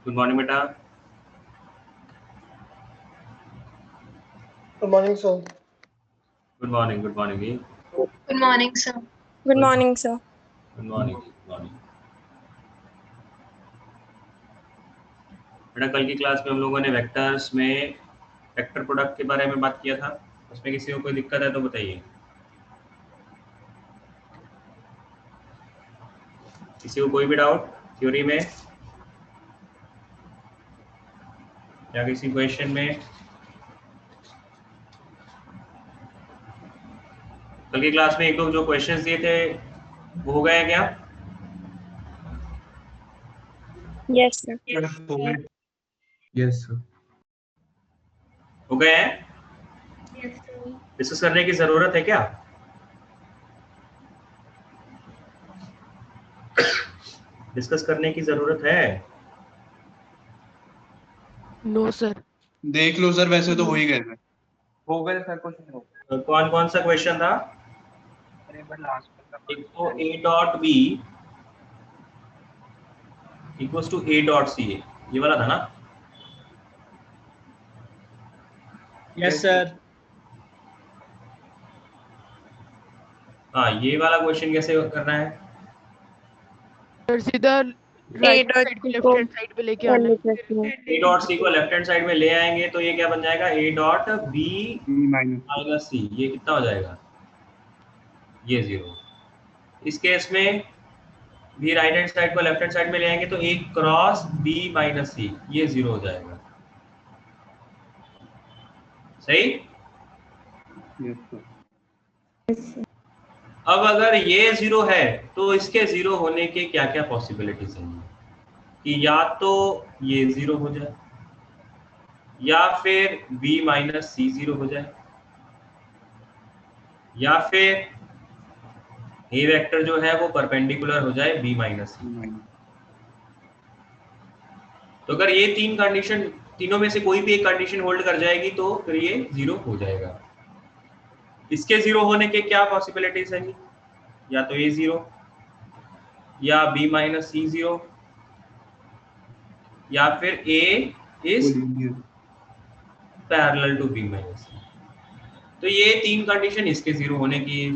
Good morning बेटा। Good morning sir. Good morning जी। Good morning sir. Good morning sir. Good morning जी। Good morning बेटा, कल की क्लास में हम लोगों ने वेक्टर्स में वेक्टर प्रोडक्ट के बारे में बात किया था। उसमें किसी को कोई दिक्कत है तो बताइए। किसी को कोई भी डाउट थ्योरी में या किसी क्वेश्चन में? कल की क्लास में एक दो जो क्वेश्चंस दिए थे वो हो गए हैं क्या? Yes sir. Yes sir. हो गए हैं? डिस्कस करने की जरूरत है क्या? डिस्कस करने की जरूरत है? No sir. देख लो सर, वैसे तो हो ही गए थे। हो गए सर, कुछ नहीं हो कौन कौन सा क्वेश्चन था? एक तो a dot B equals to a dot C, ये वाला था ना? Yes sir. हाँ, ये वाला क्वेश्चन कैसे करना है? सर सीधा राइट साइड को लेफ्ट हैंड साइड पे लेके आना है। a डॉट सी को लेफ्ट हैंड साइड में ले आएंगे तो ये क्या बन जाएगा? a डॉट b माइनस सी। ये कितना हो जाएगा? ये 0। इस केस में भी राइट हैंड साइड को लेफ्ट हैंड साइड में ले आएंगे तो a क्रॉस b माइनस सी, ये 0 हो जाएगा। सही? अब अगर ये 0 है तो इसके 0 होने के क्या क्या पॉसिबिलिटीज हैं कि या तो ये 0 हो जाए या फिर b माइनस सी 0 हो जाए या फिर a वेक्टर जो है वो परपेंडिकुलर हो जाए b माइनस सी। तो अगर ये तीन कंडीशन, तीनों में से कोई भी एक कंडीशन होल्ड कर जाएगी तो फिर ये 0 हो जाएगा। इसके 0 होने के क्या पॉसिबिलिटीज हैं? या तो a 0 या b माइनस सी 0 या फिर a is parallel to b minus C. तो ये तीन कंडीशन इसके 0 होने की है।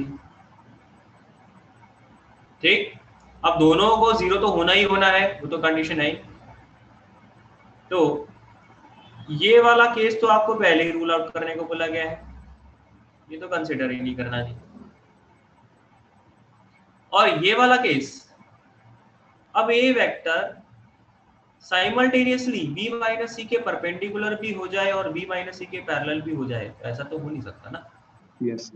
ठीक, अब दोनों को 0 तो होना ही होना है, वो तो कंडीशन है ही। तो ये वाला केस तो आपको पहले ही रूल आउट करने को बोला गया है, ये तो कंसिडर ही नहीं करना जी। और ये वाला केस, अब ए वेक्टर साइमल्टेनियसली b माइनस सी के परपेंडिकुलर भी हो जाए और b माइनस सी के पैरेलल भी हो जाए, ऐसा तो हो नहीं सकता ना। यस।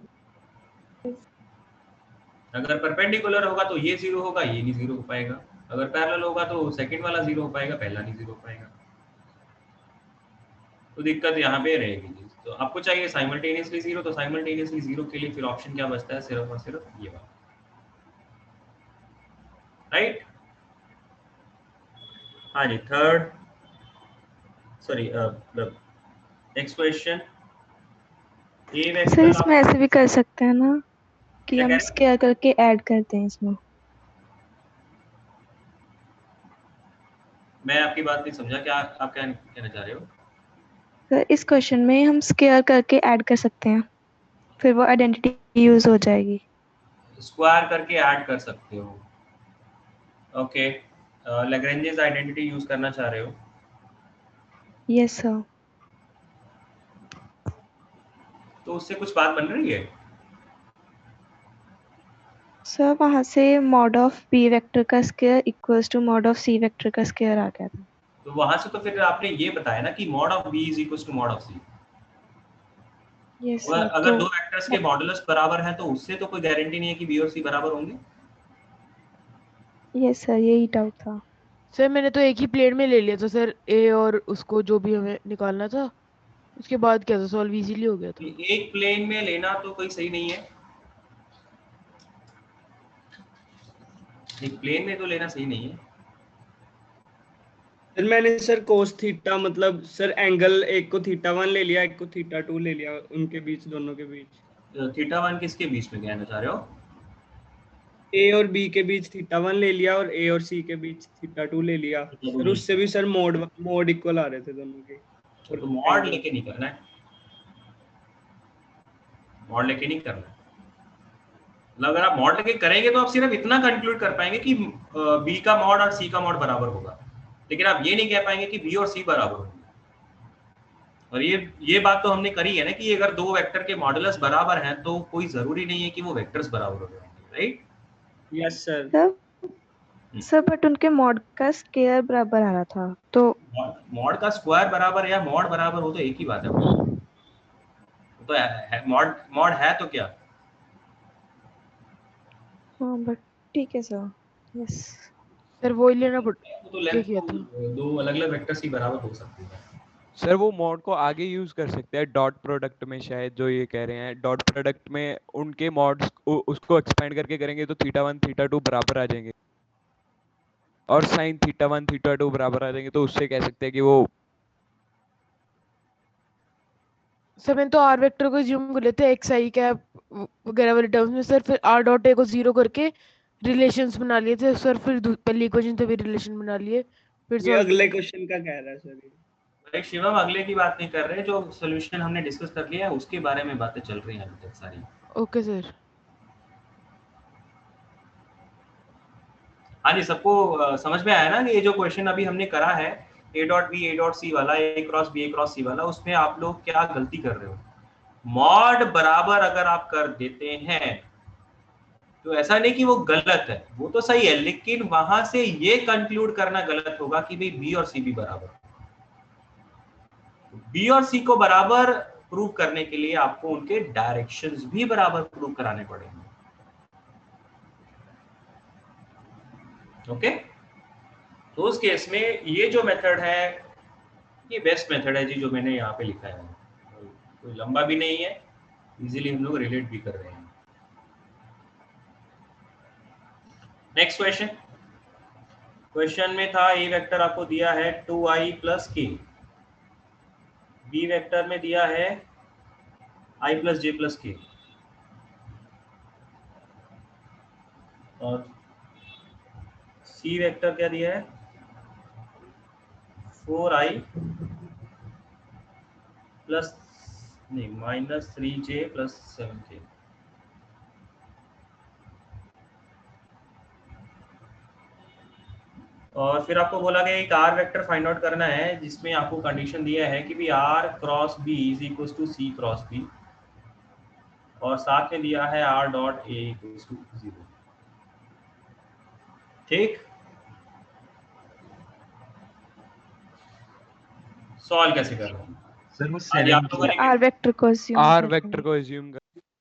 अगर परपेंडिकुलर होगा तो ये 0 होगा, ये नहीं 0 हो पाएगा। अगर पैरेलल होगा तो सेकंड वाला 0 हो पाएगा, पहला नहीं 0 हो पाएगा। तो दिक्कत यहाँ पे रहेगी जी। तो आपको चाहिए साइमल्टेनियसली 0, तो साइमल्टेनियसली 0 के लिए फिर ऑप्शन क्या बचता है? सिर्फ और सिर्फ ये वाला, राइट? हाँ जी, third, sorry next question. Sir इसमें ऐसे भी कर सकते हैं ना कि हम स्क्वायर करके ऐड करते हैं इसमें। मैं आपकी बात नहीं समझा, क्या आप क्या कहना चाह रहे हो? सर इस क्वेश्चन में हम स्क्वायर करके ऐड कर सकते हैं, फिर वो आइडेंटिटी यूज हो जाएगी। स्क्वायर करके ऐड कर सकते हो, ओके। लैग्रेंजेस आइडेंटिटी यूज करना चाह रहे हो? Yes sir. तो उससे कुछ बात बन रही है? सर वहाँ से मॉड ऑफ बी वेक्टर का square equals to mod of C vector का स्क्वायर आ गया था। तो वहां से तो फिर आपने ये बताया ना कि mod of b is equal to mod of c। Yes sir. अगर दो वेक्टर्स के मॉडुलस बराबर है तो उससे तो कोई गारंटी नहीं है कि b और c बराबर होंगे। यस सर, यही डाउट था। सर मैंने तो एक ही प्लेन में ले लिया था सर, ए और उसको जो भी हमें निकालना था, उसके बाद क्या था, सॉल्व इजीली हो गया था। एक प्लेन में लेना तो कोई सही नहीं है, एक प्लेन में तो लेना सही नहीं है। सर मैंने सर कोस थीटा, मतलब सर एंगल एक को थीटा 1 ले लिया, एक को थीटा 2 ले लिया, उनके बीच, दोनों के बीच। थीटा 1 किसके बीच में कहना चाह रहे हो? ए और बी के बीच थीटा 1 ले लिया और ए और सी के बीच थीटा 2 ले लिया सर। उससे भी सर मोड इक्वल आ रहे थे दोनों के। तो मॉड लेके नहीं करना है, मॉड लेके नहीं करना है। मतलब अगर आप मॉड लेके करेंगे तो आप सिर्फ इतना कंक्लूड कर पाएंगे कि बी का मॉड और सी का मॉड बराबर होगा, लेकिन आप ये नहीं कह पाएंगे कि बी और सी बराबर होंगे। और ये बात तो हमने करी है ना कि अगर दो वेक्टर के मॉडुलस बराबर हैं तो कोई जरूरी नहीं है कि वो वेक्टर्स बराबर हो जाएंगे, right? Yes sir. Sir but उनके मॉड का स्क्वायर बराबर आ रहा था, तो मॉड का स्क्वायर बराबर या मॉड बराबर हो तो एक ही बात है। तो मॉड है तो क्या? हाँ बट ठीक है सर। यस सर वो ही लेना तो क्या किया था? दो अलग अलग वेक्टर्स ही बराबर हो सकती है। सर वो मॉड को आगे यूज कर सकते हैं डॉट प्रोडक्ट में, शायद जो ये कह रहे हैं डॉट प्रोडक्ट में उनके मॉड्स उसको एक्सपेंड करके करेंगे तो थीटा 1 थीटा 2 बराबर आ जाएंगे, और साइन थीटा 1 थीटा 2 बराबर आ जाएंगे, तो उससे कह सकते हैं कि वो सर मैंने तो आर वेक्टर को ज्यूम कर लेते हैं एक्स आई कैप वगैरह वाले टर्म्स में सर, फिर आर डॉट ए को 0 करके रिलेशंस बना लिए थे सर, फिर पहली इक्वेशन से भी रिलेशन बना लिए, फिर ये अगले क्वेश्चन का कह रहा है सर। एक शिवम अगले की बात नहीं कर रहे, जो सॉल्यूशन हमने डिस्कस कर लिया है उसके बारे में बातें चल रही हैं अभी तक सारी। Okay sir. हाँ जी, सबको समझ में आया ना कि ये जो क्वेश्चन अभी हमने करा है A dot B A dot C वाला, A cross B A cross C वाला, उसमें आप लोग क्या गलती कर रहे हो? मॉड बराबर अगर आप कर देते हैं तो ऐसा नहीं कि वो गलत है, वो तो सही है, लेकिन वहां से ये कंक्लूड करना गलत होगा कि भाई बी और सी भी बराबर। बी और सी को बराबर प्रूव करने के लिए आपको उनके डायरेक्शंस भी बराबर प्रूव कराने पड़ेंगे। ओके, तो उस केस में ये जो मेथड है ये बेस्ट मेथड है जी, जो मैंने यहाँ पे लिखा है। कोई लंबा भी नहीं है, इजीली हम लोग रिलेट भी कर रहे हैं। नेक्स्ट क्वेश्चन, क्वेश्चन में था ए वेक्टर आपको दिया है 2i प्लस के, बी वेक्टर में दिया है i प्लस जे प्लस के, और सी वेक्टर क्या दिया है 4i प्लस नहीं माइनस 3j प्लस 7k। और फिर आपको बोला गया एक आर वेक्टर फाइंड आउट करना है जिसमें आपको कंडीशन दिया है कि भी R cross B is equal to C cross B, और साथ में दिया है R dot A equal to 0। ठीक, सॉल्व कैसे कर रहे हैं सर वो आप लोगों ने आर वेक्टर को एज्यूम कर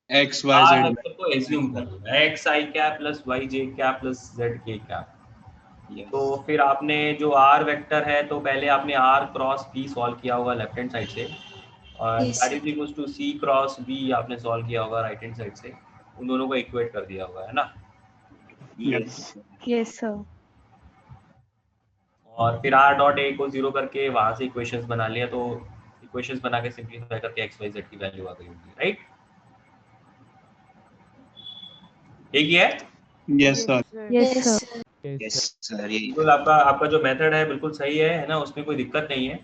X Y R Z vector को एज्यूम कर लिया X I cap plus Y J cap plus Z K cap. तो फिर आपने जो आर वेक्टर है तो पहले आपने आर क्रॉस बी सॉल्व किया होगा लेफ्ट हैंड साइड से, और that is equal to C cross B आपने सॉल्व किया होगा राइट हैंड साइड से, उन दोनों को इक्वेट कर दिया होगा, है ना? Yes sir. और फिर आर डॉट ए को 0 करके वहां से इक्वेशंस बना लिया, तो इक्वेशंस बना के सिंपलीफाई करके एक्स वाई जेड की वैल्यू आ गई होगी, राइट? एक ही है? Yes sir yes sir. Yes sir यही बिल्कुल, आपका जो मेथड है बिल्कुल सही है ना, उसमें कोई दिक्कत नहीं है।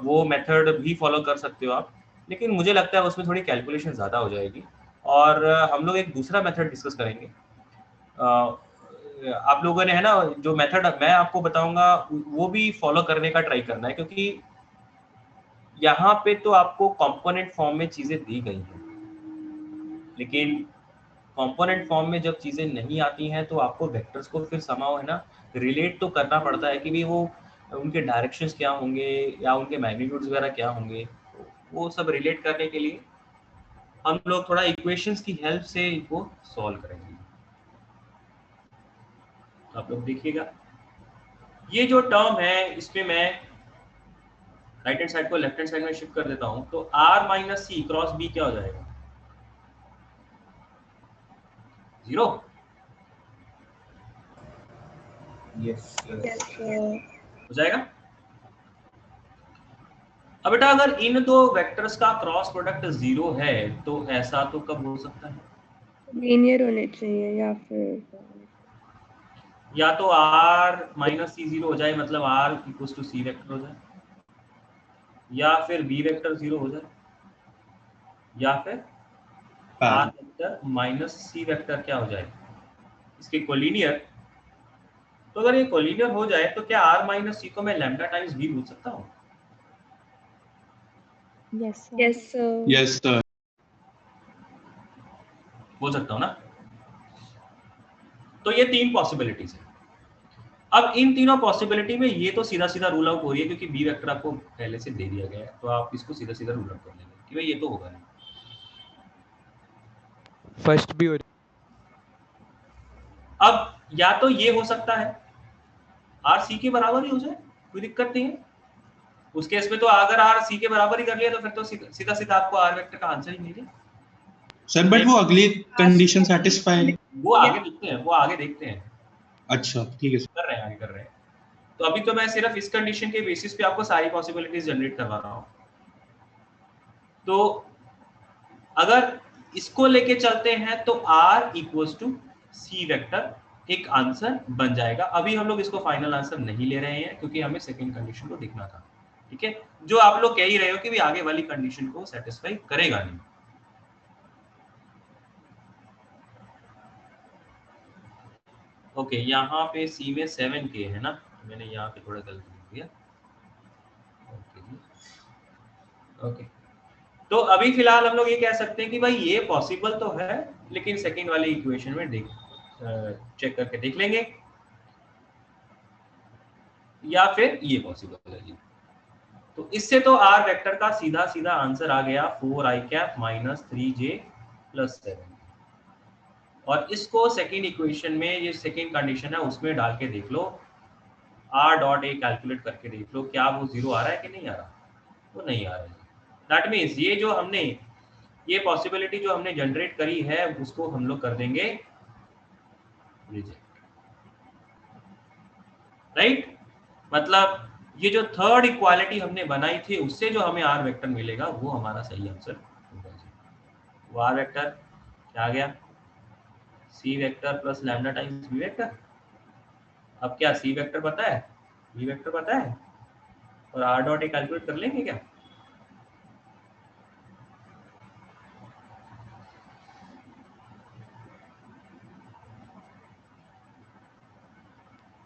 वो मेथड भी फॉलो कर सकते हो आप, लेकिन मुझे लगता है उसमें थोड़ी कैलकुलेशन ज़्यादा हो जाएगी, और हम लोग एक दूसरा मेथड डिस्कस करेंगे। आप लोगों ने है ना जो मेथड मैं आपको बताऊंगा वो भी फॉलो करने का ट्राई करना है, क्योंकि यहाँ पे तो आपको कंपोनेंट फॉर्म में चीज़ें दी गई हैं, लेकिन कंपोनेंट फॉर्म में जब चीज़ें नहीं आती हैं तो आपको वेक्टर्स को फिर समाओ है ना रिलेट तो करना पड़ता है कि भी वो उनके डायरेक्शंस क्या होंगे या उनके मैग्नीट्यूड्स वगैरह क्या होंगे। वो सब रिलेट करने के लिए हम लोग थोड़ा इक्वेशंस की हेल्प से इनको सॉल्व करेंगे। आप लोग देखिएगा, ये जो टर्म है इसमें मैं राइट हैंड साइड को लेफ्ट हैंड साइड में शिफ्ट कर देता हूं, तो r माइनस सी क्रॉस बी क्या हो जाएगा? 0। यस हो जाएगा। अब बेटा अगर इन दो वेक्टर्स का क्रॉस प्रोडक्ट 0 है तो ऐसा तो कब हो सकता है? लीनियर होने चाहिए या फिर या तो r माइनस सी जीरो हो जाए, मतलब r equal to C vector हो जाए, या फिर b वेक्टर जीरो हो जाए, या फिर r वेक्टर माइनस सी वेक्टर क्या हो जाए, इसके कोलिनियर। तो अगर ये कोलिनियर हो जाए तो क्या r माइनस सी को मैं लैम्डा टाइम्स b बोल सकता हूँ? Yes yes sir. Yes sir. बोल सकता हूँ ना? तो ये तीन पॉसिबिलिटीज है। अब इन तीनों पॉसिबिलिटी में ये तो सीधा सीधा रूल आउट हो रही है क्योंकि बी वेक्टर आपको पहले से दे दिया गया है, तो आप इसको सीधा सीधा रूल आउट कर लेंगे कि भाई ये तो होगा नहीं। फर्स्ट भी हो अब या तो ये हो सकता है आर सी के बराबर ही हो जाए, कोई दिक्कत नहीं है। उस केस में तो अगर आर सी के बराबर ही कर लिया तो फिर तो सीधा सीधा आपको आर वेक्टर का आंसर ही मिल गया सर बट वो अगली कंडीशन सेटिस्फाई, वो आगे देखते हैं, वो आगे देखते हैं। अच्छा ठीक है सर। कर रहे हैं, आगे कर रहे हैं। तो अभी तो मैं सिर्फ इस कंडीशन के बेसिस पे आपको सारी पॉसिबिलिटीज जनरेट करवा रहा हूँ। तो अगर इसको लेके चलते हैं तो r equals to C vector एक आंसर बन जाएगा। अभी हम लोग इसको फाइनल आंसर नहीं ले रहे हैं क्योंकि हमें सेकंड कंडीशन को देखना था, ठीक है, जो आप लोग कह ही रहे हो कि भी आगे वाली कंडीशन को सेटिस्फाई करेगा नहीं। ओके, यहाँ पे सी में 7k है ना, मैंने यहाँ पे थोड़ा गलती कर दिया। ओके, तो अभी फिलहाल हम लोग ये कह सकते हैं कि भाई ये पॉसिबल तो है, लेकिन सेकंड वाली इक्वेशन में चेक करके देख लेंगे, या फिर ये पॉसिबल है जी। तो इससे तो आर वेक्टर का सीधा सीधा आंसर आ गया 4i cap minus 3j plus 7, और इसको सेकेंड इक्वेशन में ये सेकेंड कंडीशन है उसमें डाल के देख लो, r डॉट ए कैलकुलेट करके देख लो क्या वो जीरो आ रहा है कि नहीं आ रहा। वो नहीं आ रहा है। दैट मीन्स ये जो हमने ये पॉसिबिलिटी जो हमने जनरेट करी है उसको हम लोग कर देंगे रिजेक्ट, राइट। मतलब ये जो थर्ड इक्वालिटी हमने बनाई थी उससे जो हमें आर वेक्टर मिलेगा वो हमारा सही आंसर होगा। वो आर वेक्टर क्या आ गया, C vector plus lambda times B vector. अब क्या सी वेक्टर पता है, बी वेक्टर पता है, और आर डॉट ए कैलकुलेट कर लेंगे क्या?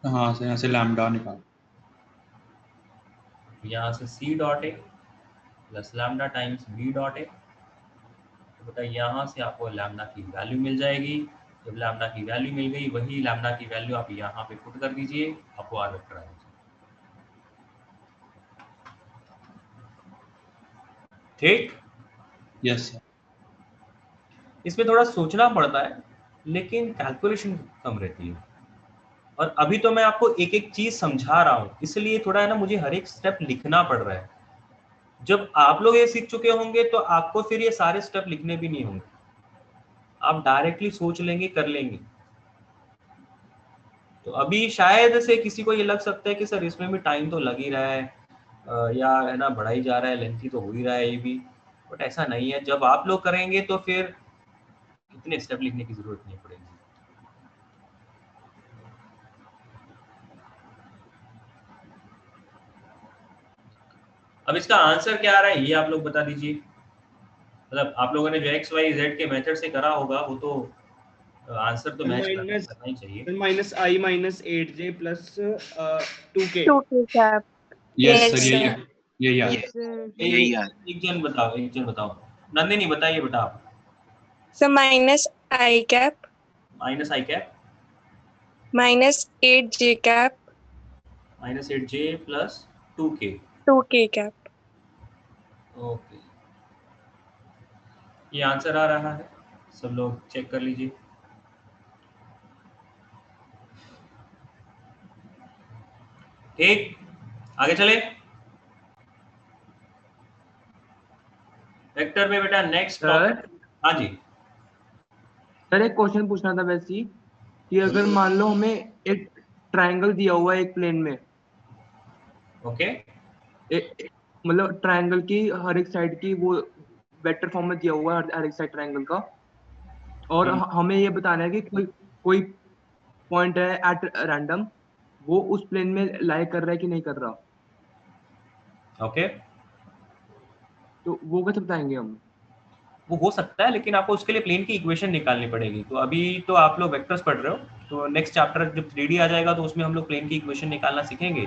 हाँ सर, यहाँ से लैम्डा निकाल, यहाँ से C dot A plus lambda times B dot A, तो बेटा यहाँ से आपको लैम्डा की वैल्यू मिल जाएगी। जब लैम्डा की वैल्यू मिल गई वही लैम्डा की वैल्यू आप यहाँ पे पुट कर दीजिए, आपको आर वेक्टर आएगा। ठीक, यस सर। इसमें थोड़ा सोचना पड़ता है लेकिन कैलकुलेशन कम रहती है, और अभी तो मैं आपको एक एक चीज समझा रहा हूँ इसलिए थोड़ा है ना मुझे हर एक स्टेप लिखना पड़ रहा है। जब आप लोग ये सीख चुके होंगे तो आपको फिर ये सारे स्टेप लिखने भी नहीं होंगे, आप डायरेक्टली सोच लेंगे, कर लेंगे। तो अभी शायद से किसी को ये लग सकता है कि सर इसमें भी टाइम तो लग ही रहा है, या है ना बढ़ा ही जा रहा है, लेंथी तो हो ही रहा है ये भी, बट ऐसा नहीं है। जब आप लोग करेंगे तो फिर इतने स्टेप लिखने की जरूरत नहीं पड़ेगी। अब इसका आंसर क्या आ रहा है ये आप लोग बता दीजिए। मतलब आप लोगों ने जो एक्स वाई जेड के मेथड से करा होगा वो तो आंसर तो मैच करना ही चाहिए। Minus I minus 8j plus 2k। 2k cap. Yes sir, यही याद एक जन बताओ, नंदिनी बताइए बेटा आप। So minus I cap minus I cap minus 8J cap minus 8j plus 2k। 2K cap. Okay, ये आंसर आ रहा है, सब लोग चेक कर लीजिए। ठीक, आगे चले। वेक्टर में बेटा नेक्स्ट सर हाँ जी सर एक क्वेश्चन पूछना था वैसे ही कि अगर मान लो हमें एक ट्रायंगल दिया हुआ है एक प्लेन में, ओके मतलब ट्रायंगल की हर एक साइड की वो वेक्टर फॉर्म में दिया हुआ है हर एक साइड ट्रायंगल का, और हमें ये बताना है कि कोई पॉइंट है एट रैंडम, वो उस प्लेन में लाई कर रहा है कि नहीं कर रहा। ओके, तो वो कैसे बताएंगे हम? वो हो सकता है, लेकिन आपको उसके लिए प्लेन की इक्वेशन निकालनी पड़ेगी। तो अभी तो आप लोग वेक्टर्स पढ़ रहे हो, तो नेक्स्ट चैप्टर जब 3D आ जाएगा तो उसमें हम लोग प्लेन की इक्वेशन निकालना सीखेंगे।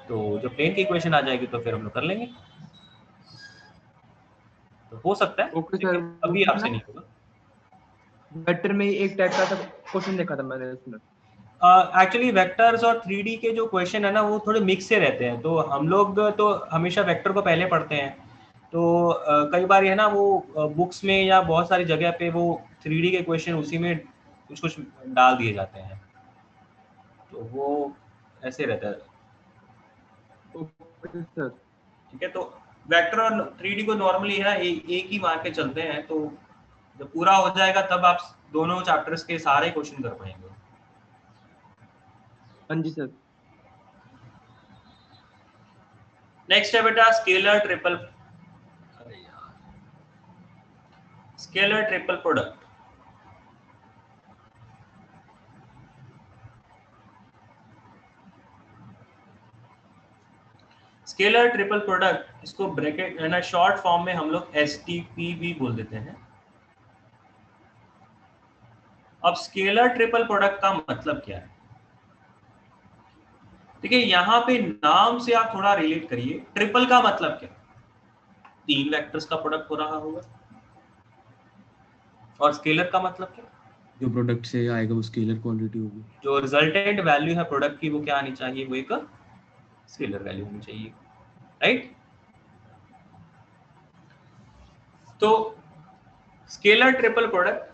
तो जब प्लेन की इक्वेशन आ जाएगी तो फिर हम लोग कर लेंगे। तो हो सकता है, ओके सर, लेकिन अभी आपसे नहीं होगा। वेक्टर में एक टाइप का क्वेश्चन देखा था मैंने उसमें। एक्चुअली वेक्टर्स और 3D के जो क्वेश्चन है ना, वो थोड़े मिक्स से रहते हैं। तो हम लोग तो हमेशा वेक्टर को पहले पढ़ते हैं। तो कई बार है ना, वो बुक्स में या बहुत सारी जगह पे वो 3D के क्वेश्चन उसी में कुछ कुछ डाल दिए जाते हैं, तो वो ऐसे रहता है। Okay sir. ठीक है, तो वेक्टर और 3D को नॉर्मली है एक ही मान के चलते हैं। तो जब पूरा हो जाएगा तब आप दोनों चैप्टर्स के सारे क्वेश्चन कर पाएंगे। हाँ जी सर। नेक्स्ट है बेटा scalar triple product. Scalar triple product, इसको ब्रैकेट है ना शॉर्ट फॉर्म में हम लोग STP भी बोल देते हैं। अब स्केलर ट्रिपल प्रोडक्ट का मतलब क्या है? देखिए यहाँ पे नाम से आप थोड़ा रिलेट करिए। ट्रिपल का मतलब क्या? 3 वेक्टर्स का प्रोडक्ट हो रहा होगा। और स्केलर का मतलब क्या? जो प्रोडक्ट से आएगा वो स्केलर क्वांटिटी होगी। जो रिजल्टेंट वैल्यू है प्रोडक्ट की वो क्या आनी चाहिए? वो एक स्केलर वैल्यू होनी चाहिए, राइट? तो स्केलर ट्रिपल प्रोडक्ट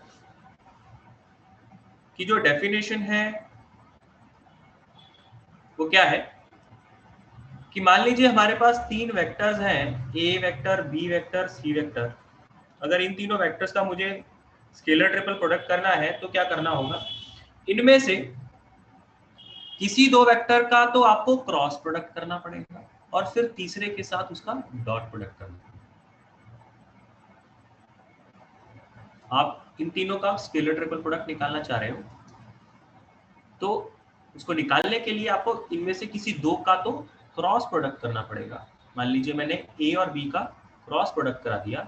की जो डेफिनेशन है वो क्या है कि मान लीजिए हमारे पास 3 वेक्टर्स हैं, A vector, B vector, C vector. अगर इन तीनों वेक्टर्स का मुझे स्केलर ट्रिपल प्रोडक्ट करना है तो क्या करना होगा? इनमें से किसी 2 वेक्टर का तो आपको क्रॉस प्रोडक्ट करना पड़ेगा और फिर तीसरे के साथ उसका डॉट प्रोडक्ट करना पड़ेगा। आप इन तीनों का स्केलर ट्रिपल प्रोडक्ट निकालना चाह रहे हो, तो उसको निकालने के लिए आपको इनमें से किसी 2 का तो क्रॉस प्रोडक्ट करना पड़ेगा। मान लीजिए मैंने A और B का क्रॉस प्रोडक्ट करा दिया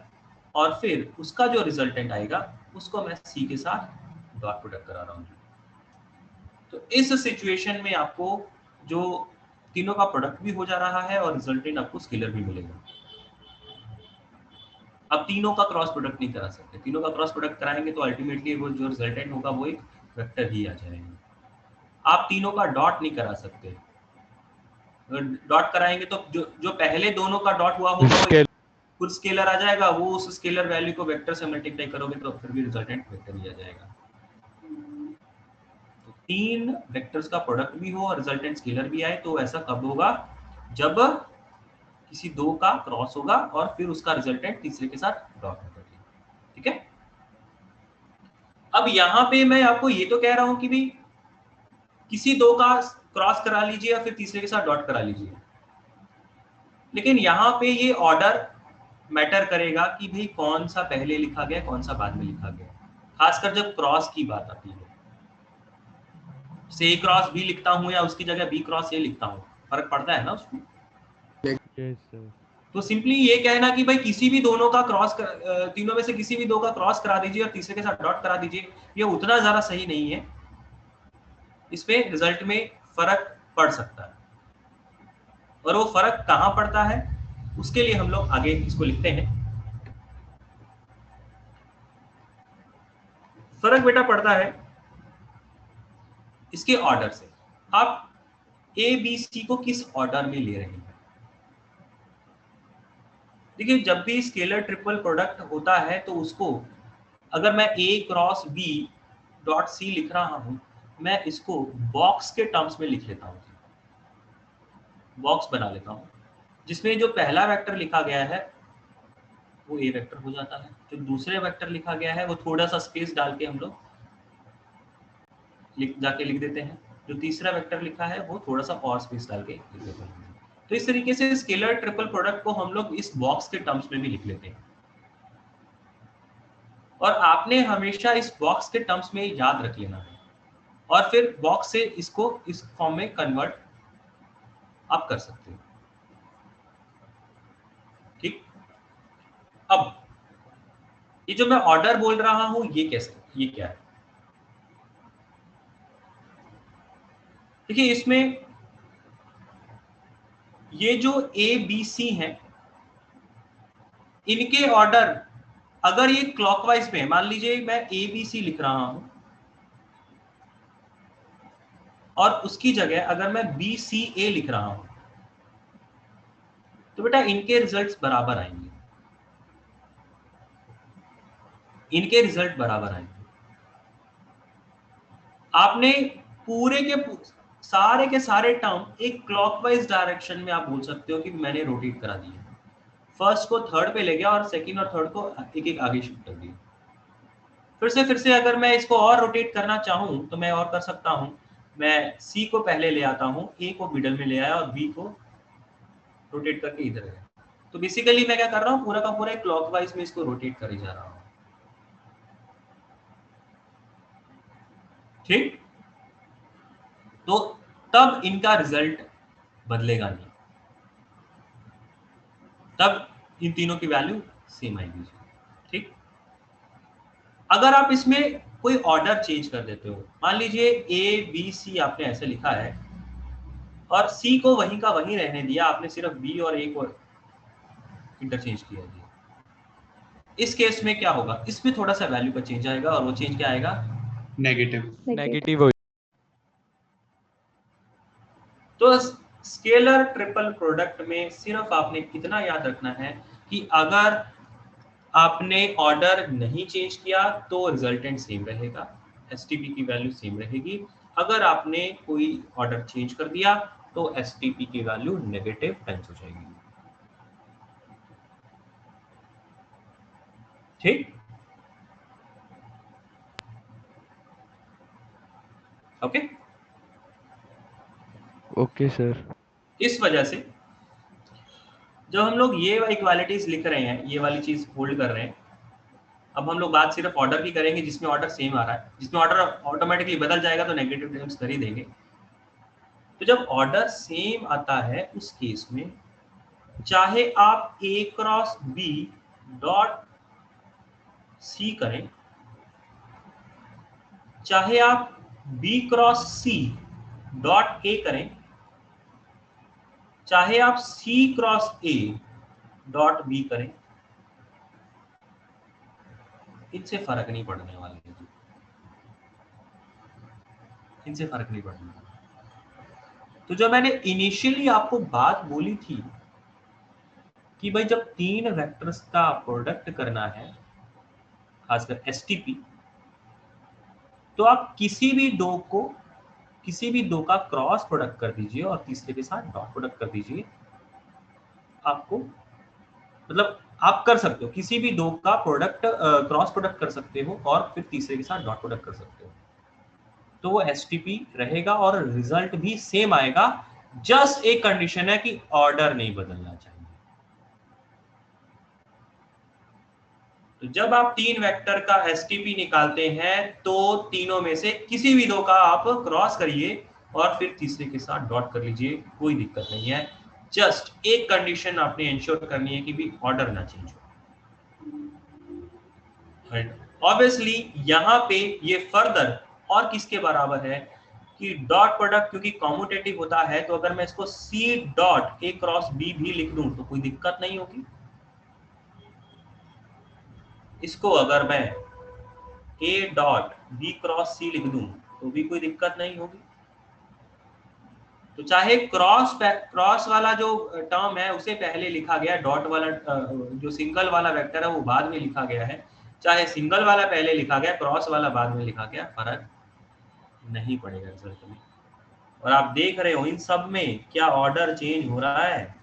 और फिर उसका जो रिजल्टेंट आएगा उसको मैं C के साथ डॉट प्रोडक्ट करा रहा हूँ। तो इस सिचुएशन में आपको जो तीनों का प्रोडक्ट भी हो जा रहा है और रिजल्टेंट आपको स्केलर भी मिलेगा। अब तीनों का क्रॉस प्रोडक्ट नहीं करा सकते। तीनों का क्रॉस प्रोडक्ट कराएंगे तो अल्टीमेटली वो जो रिजल्टेंट होगा वो एक वेक्टर ही आ जाएगा। आप तीनों का डॉट नहीं करा सकते। अगर डॉट कराएंगे तो जो पहले दोनों का डॉट हुआ होगा वो खुद स्केलर आ जाएगा। वो उस स्केलर वैल्यू को वेक्टर से मल्टीप्लाई करोगे तो फिर भी रिजल्टेंट वेक्टर ही आ जाएगा। तो 3 वेक्टर्स का प्रोडक्ट भी हो और रिजल्टेंट स्केलर भी आए तो ऐसा कब होगा? जब किसी 2 का क्रॉस होगा और फिर उसका रिजल्टेंट तीसरे के साथ डॉट होगा। ठीक है, अब यहाँ पे मैं आपको ये तो कह रहा हूं कि भी किसी 2 का क्रॉस करा लीजिए या फिर तीसरे के साथ डॉट करा लीजिए, लेकिन यहाँ पे ये ऑर्डर मैटर करेगा कि भाई कौन सा पहले लिखा गया कौन सा बाद में लिखा गया, खासकर जब क्रॉस की बात आती है। से A क्रॉस B लिखता हूँ या उसकी जगह B क्रॉस A लिखता हूँ, फर्क पड़ता है ना उसमें। तो सिंपली ये कहना कि भाई किसी भी दोनों का क्रॉस तीनों में से किसी भी 2 का क्रॉस करा दीजिए और तीसरे के साथ डॉट करा दीजिए, ये उतना ज्यादा सही नहीं है। इसमें रिजल्ट में फर्क पड़ सकता है और वो फर्क कहां पड़ता है उसके लिए हम लोग आगे इसको लिखते हैं। फर्क बेटा पड़ता है इसके ऑर्डर से। आप A B C को किस ऑर्डर में ले रहे हैं? देखिए जब भी स्केलर ट्रिपल प्रोडक्ट होता है तो उसको अगर मैं A cross B dot C लिख रहा हूं, मैं इसको बॉक्स के टर्म्स में लिख लेता हूं, बॉक्स बना लेता हूं जिसमें जो पहला वेक्टर लिखा गया है वो A वेक्टर हो जाता है, जो दूसरे वेक्टर लिखा गया है वो थोड़ा सा स्पेस डाल के हम लोग जाके लिख देते हैं, जो तीसरा वेक्टर लिखा है वो थोड़ा सा और स्पेस डाल के लिख देते हैं। तो इस तरीके से स्केलर ट्रिपल प्रोडक्ट को हम लोग इस बॉक्स के टर्म्स में भी लिख लेते हैं। और आपने हमेशा इस बॉक्स के टर्म्स में याद रख लेना है और फिर बॉक्स से इसको इस फॉर्म में कन्वर्ट आप कर सकते हो। ठीक, अब ये जो मैं ऑर्डर बोल रहा हूं ये कैसे, ये क्या है? देखिए इसमें ये जो ए बी सी हैं इनके ऑर्डर अगर ये क्लॉकवाइज में, मान लीजिए मैं ए बी सी लिख रहा हूं और उसकी जगह अगर मैं बी सी ए लिख रहा हूं तो बेटा इनके रिजल्ट्स बराबर आएंगे, इनके रिजल्ट बराबर आएंगे। आपने पूरे के सारे टर्म एक क्लॉकवाइज डायरेक्शन में आप बोल सकते हो कि मैंने रोटेट करा दिया, फर्स्ट को थर्ड पे ले गया और सेकंड और थर्ड को एक एक आगे शिफ्ट कर दिया। फिर से अगर मैं इसको और रोटेट करना चाहूं तो मैं और कर सकता हूं, मैं सी को पहले ले आता हूं, ए को मिडल में ले आया और बी को रोटेट करके इधर गया। तो बेसिकली मैं क्या कर रहा हूं, पूरा का पूरा क्लॉकवाइज में इसको रोटेट करे जा रहा हूं। ठीक, तो तब इनका रिजल्ट बदलेगा नहीं, तब इन तीनों की वैल्यू सेम आएगी। ठीक, अगर आप इसमें कोई ऑर्डर चेंज कर देते हो, मान लीजिए ए बी सी आपने ऐसे लिखा है और सी को वहीं का वहीं रहने दिया, आपने सिर्फ बी और ए को इंटरचेंज किया दिया, इस केस में क्या होगा, इसमें थोड़ा सा वैल्यू का चेंज आएगा और वो चेंज क्या आएगा, नेगेटिव। तो स्केलर ट्रिपल प्रोडक्ट में सिर्फ आपने कितना याद रखना है कि अगर आपने ऑर्डर नहीं चेंज किया तो रिजल्टेंट सेम रहेगा, एसटीपी की वैल्यू सेम रहेगी। अगर आपने कोई ऑर्डर चेंज कर दिया तो एसटीपी की वैल्यू नेगेटिव टाइम्स हो जाएगी। ठीक, ओके ओके सर। इस वजह से जब हम लोग ये इक्वालिटीज लिख रहे हैं, ये वाली चीज होल्ड कर रहे हैं, अब हम लोग बात सिर्फ ऑर्डर की करेंगे जिसमें ऑर्डर सेम आ रहा है, जिसमें ऑर्डर ऑटोमेटिकली बदल जाएगा तो नेगेटिव टर्म्स कर ही देंगे। तो जब ऑर्डर सेम आता है उस केस में चाहे आप A cross B dot C करें, चाहे आप B cross C dot A करें, चाहे आप C cross A dot B करें, इनसे फर्क नहीं पड़ने वाला है, इनसे फर्क नहीं पड़ने वाला। तो जो मैंने इनिशियली आपको बात बोली थी कि भाई जब तीन वेक्टर्स का प्रोडक्ट करना है, खासकर एसटीपी, तो आप किसी भी दो का क्रॉस प्रोडक्ट कर दीजिए और तीसरे के साथ डॉट प्रोडक्ट कर दीजिए, आपको मतलब आप कर सकते हो, किसी भी दो का प्रोडक्ट क्रॉस प्रोडक्ट कर सकते हो और फिर तीसरे के साथ डॉट प्रोडक्ट कर सकते हो, तो वो एसटीपी रहेगा और रिजल्ट भी सेम आएगा। जस्ट एक कंडीशन है कि ऑर्डर नहीं बदलना चाहिए। तो जब आप तीन वेक्टर का एसटीपी निकालते हैं तो तीनों में से किसी भी दो का आप क्रॉस करिए और फिर तीसरे के साथ डॉट कर लीजिए, कोई दिक्कत नहीं है। जस्ट एक कंडीशन आपने इंश्योर करनी है कि भी ऑर्डर ना चेंज हो। ऑब्वियसली यहां पे ये फर्दर और किसके बराबर है कि डॉट प्रोडक्ट, क्योंकि कॉम्यूटेटिव होता है, तो अगर मैं इसको C dot A cross B भी लिख दूं तो कोई दिक्कत नहीं होगी। इसको अगर मैं ए डॉट बी क्रॉस सी लिख दूं तो भी कोई दिक्कत नहीं होगी। तो चाहे क्रॉस वाला जो टर्म है उसे पहले लिखा गया, डॉट वाला जो सिंगल वाला वेक्टर है वो बाद में लिखा गया है, चाहे सिंगल वाला पहले लिखा गया, क्रॉस वाला बाद में लिखा गया, फर्क नहीं पड़ेगा रिजल्ट में। और आप देख रहे हो इन सब में क्या ऑर्डर चेंज हो रहा है,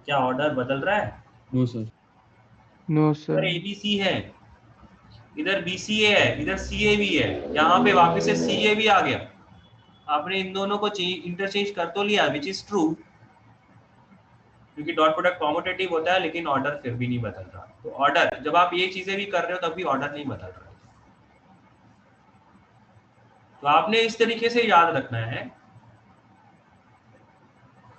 क्या ऑर्डर बदल रहा है? No sir, no sir. इधर एबीसी है, इधर बीसीए है, इधर सीए भी है, यहाँ पे वापस से सीए भी आ गया। आपने इन दोनों को इंटरचेंज कर तो लिया, विच इज ट्रू, क्योंकि डॉट प्रोडक्ट कॉम्यूटेटिव होता है लेकिन ऑर्डर फिर भी नहीं बदल रहा। तो ऑर्डर जब आप ये चीजें भी कर रहे हो तब भी ऑर्डर नहीं बदल रहा है। तो आपने इस तरीके से याद रखना है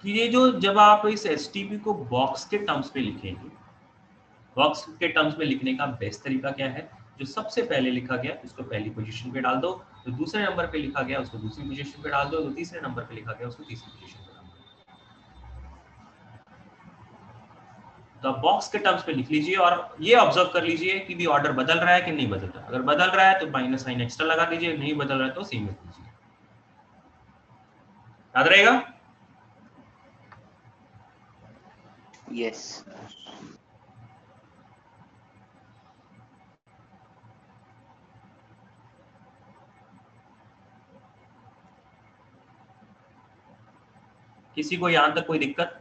कि ये जो जब आप इस एसटीपी को बॉक्स के टर्म्स में लिखेंगे, बॉक्स के टर्म्स में लिखने का बेस्ट तरीका क्या है, जो सबसे पहले लिखा गया उसको पहली पोजीशन पे डाल दो, जो दूसरे नंबर पे लिखा गया उसको दूसरी पोजीशन पे डाल दो, जो तीसरे नंबर पे लिखा गया उसको तीसरी पोजीशन पे डाल दो। तो आप बॉक्स के टर्म्स पे लिख लीजिए और ये ऑब्जर्व कर लीजिए कि भी ऑर्डर बदल रहा है कि नहीं बदल रहा है। अगर बदल रहा है तो माइनस साइन एक्स्ट्रा लगा दीजिए, नहीं बदल रहा है तो सेम रख दीजिए। याद रहेगा? यस। किसी को यहां तक कोई दिक्कत?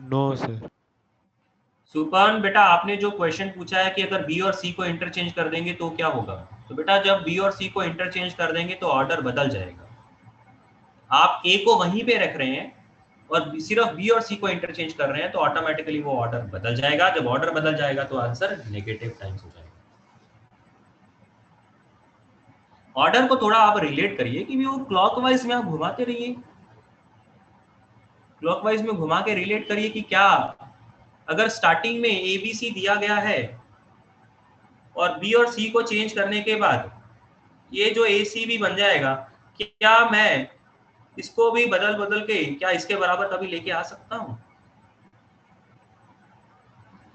No sir. सुपन बेटा, आपने जो क्वेश्चन पूछा है कि अगर बी और सी को इंटरचेंज कर देंगे तो क्या होगा, तो बेटा जब बी और सी को इंटरचेंज कर देंगे तो ऑर्डर बदल जाएगा। आप ए को वहीं पे रख रहे हैं और सिर्फ बी और सी को इंटरचेंज कर रहे हैं तो ऑटोमेटिकली वो ऑर्डर बदल जाएगा। जब ऑर्डर बदल जाएगा तो आंसर नेगेटिव टाइम्स हो जाएगा। ऑर्डर को थोड़ा आप रिलेट करिए कि वो क्लॉकवाइज में आप घुमाते रहिए, क्लॉकवाइज में घुमा के रिलेट करिए कि क्या अगर स्टार्टिंग में ए बी सी दिया गया है और बी और सी को चेंज करने के बाद ये जो ए सी भी बन जाएगा, क्या मैं इसको भी बदल बदल के क्या इसके बराबर कभी लेके आ सकता हूं?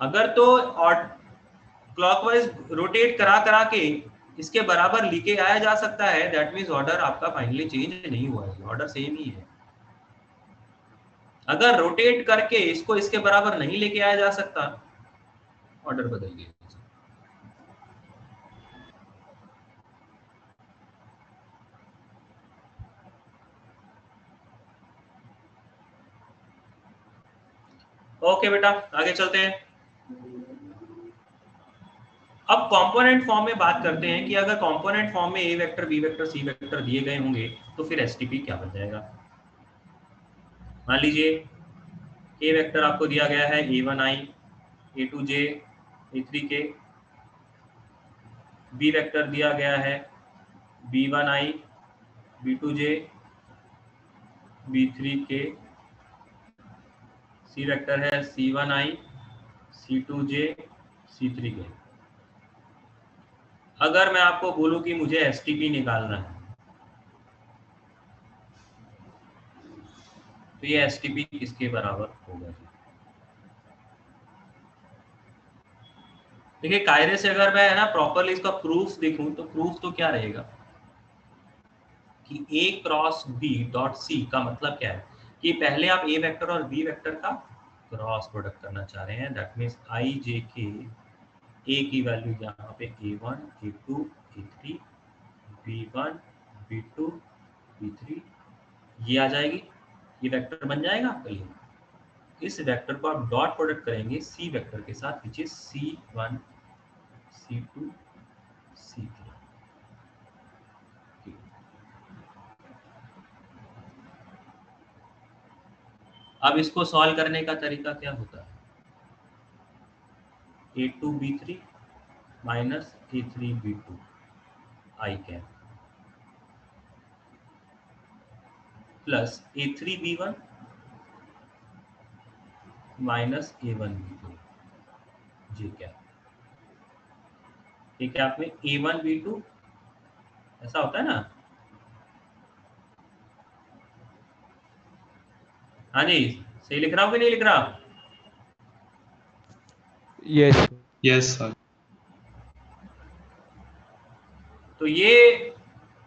अगर तो क्लॉकवाइज रोटेट करा करा के इसके बराबर लेके आया जा सकता है, दैट मींस ऑर्डर आपका फाइनली चेंज नहीं हुआ है, ऑर्डर सेम ही है। अगर रोटेट करके इसको इसके बराबर नहीं लेके आया जा सकता, ऑर्डर बदल गया। ओके बेटा, आगे चलते हैं। अब कंपोनेंट फॉर्म में बात करते हैं कि अगर कंपोनेंट फॉर्म में A vector B vector C vector दिए गए होंगे तो फिर एसटीपी क्या बन जाएगा। मान लीजिए ए वेक्टर आपको दिया गया है a1i a2j a3k, B vector दिया गया है b1i b2j b3k, C vector है c1i c2j c3k। अगर मैं आपको बोलूं कि मुझे एसटीपी निकालना है तो ये एसटीपी किसके बराबर होगा? देखिए कायदे से अगर मैं है ना प्रॉपरली इसका प्रूफ देखूं तो प्रूफ तो क्या रहेगा कि ए क्रॉस बी डॉट सी का मतलब क्या है कि पहले आप ए वेक्टर और बी वेक्टर का क्रॉस प्रोडक्ट करना चाह रहे हैं। दैट मींस आई जे के ए की वैल्यू यहाँ पे a1 a2 a3 b1 b2 b3 ये आ जाएगी, ये वेक्टर बन जाएगा आपका। ये इस वेक्टर को आप डॉट प्रोडक्ट करेंगे सी वेक्टर के साथ which is c1 c2 c3। अब इसको सॉल्व करने का तरीका क्या होता है, a2 b3 minus a3 b2 I cap plus a3 b1 minus a1 b2 J cap. ये कैप में a1 b2 ऐसा होता है ना। हाँ जी, सही लिख रहा हूँ कि नहीं लिख रहा? Yes yes sir. तो ये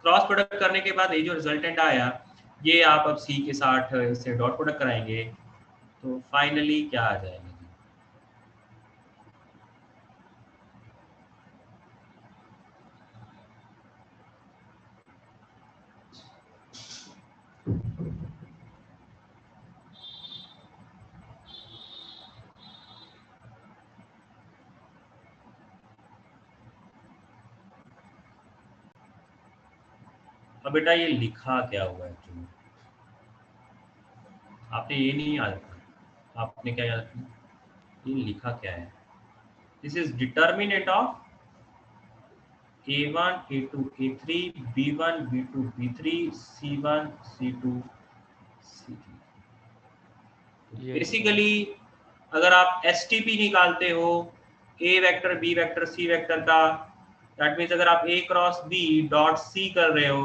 क्रॉस प्रोडक्ट करने के बाद ये जो रिजल्टेंट आया, ये आप अब सी के साथ इससे डॉट प्रोडक्ट कराएंगे तो फाइनली क्या आ जाएगा? अब बेटा ये लिखा क्या हुआ है एक्चुअली, आपने ये नहीं याद रखा, आपने क्या याद रखा, ये लिखा क्या है, this is determinant of A1 A2 A3 B1 B2 B3 C1 C2 C3। Basically अगर आप STP निकालते हो A vector B vector C vector का, दैट मीन्स अगर आप A cross B dot C कर रहे हो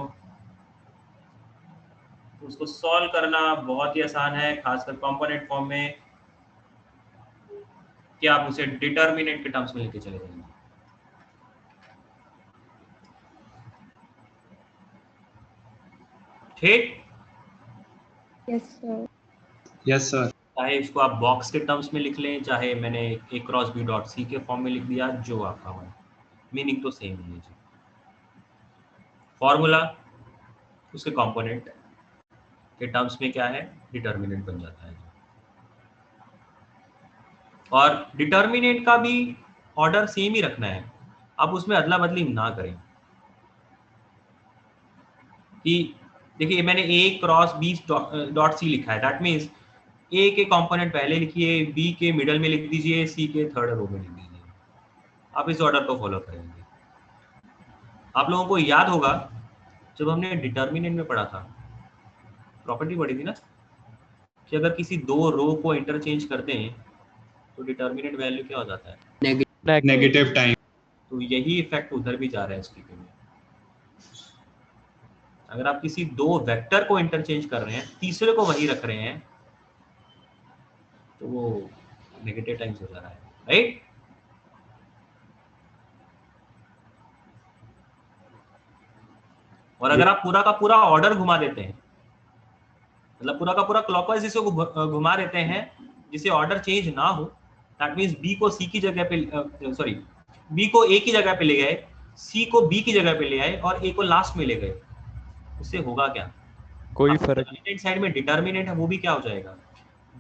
तो उसको सॉल्व करना बहुत ही आसान है, खासकर कंपोनेंट फॉर्म में, कि आप उसे डिटर्मिनेंट के टर्म्स में लेके चले जाएंगे। ठीक, यस सर। Yes sir. चाहे इसको आप बॉक्स के टर्म्स में लिख लें, चाहे मैंने A cross B dot C के फॉर्म में लिख दिया, जो आपका हो, मीनिंग तो सेम ही है जी। फॉर्मूला उसके कंपोनेंट के टर्म्स में क्या है, डिटर्मिनेंट बन जाता है। और डिटर्मिनेंट का भी ऑर्डर सेम ही रखना है, आप उसमें अदला बदली ना करें। कि देखिए मैंने A cross B dot C लिखा है, दैट मीन्स A के कंपोनेंट पहले लिखिए, B के मिडल में लिख दीजिए, C के थर्ड रो में लिख दीजिए। आप इस ऑर्डर को फॉलो करेंगे। आप लोगों को याद होगा जब हमने डिटर्मिनेंट में पढ़ा था, प्रॉपर्टी पढ़ी थी ना, कि अगर किसी दो रो को इंटरचेंज करते हैं तो डिटर्मिनेंट वैल्यू क्या हो जाता है, नेगेटिव टाइम। तो यही इफेक्ट उधर भी जा रहा है स्पीकर में। अगर आप किसी दो वेक्टर को इंटरचेंज कर रहे हैं, तीसरे को वही रख रहे हैं, तो वो नेगेटिव टाइम्स हो जा रहा है, राइट। और अगर आप पूरा का पूरा ऑर्डर घुमा देते हैं, मतलब पूरा का पूरा क्लॉकवाइज इसको घुमा देते हैं जिससे ऑर्डर चेंज ना हो, दैट मींस बी को सी की जगह पे, सॉरी बी को ए की जगह पे ले गए, सी को बी की जगह पे ले आए और ए को लास्ट में ले गए, उससे होगा क्या, कोई फर्क नहीं। साइड में डिटर्मिनेंट है वो भी क्या हो जाएगा,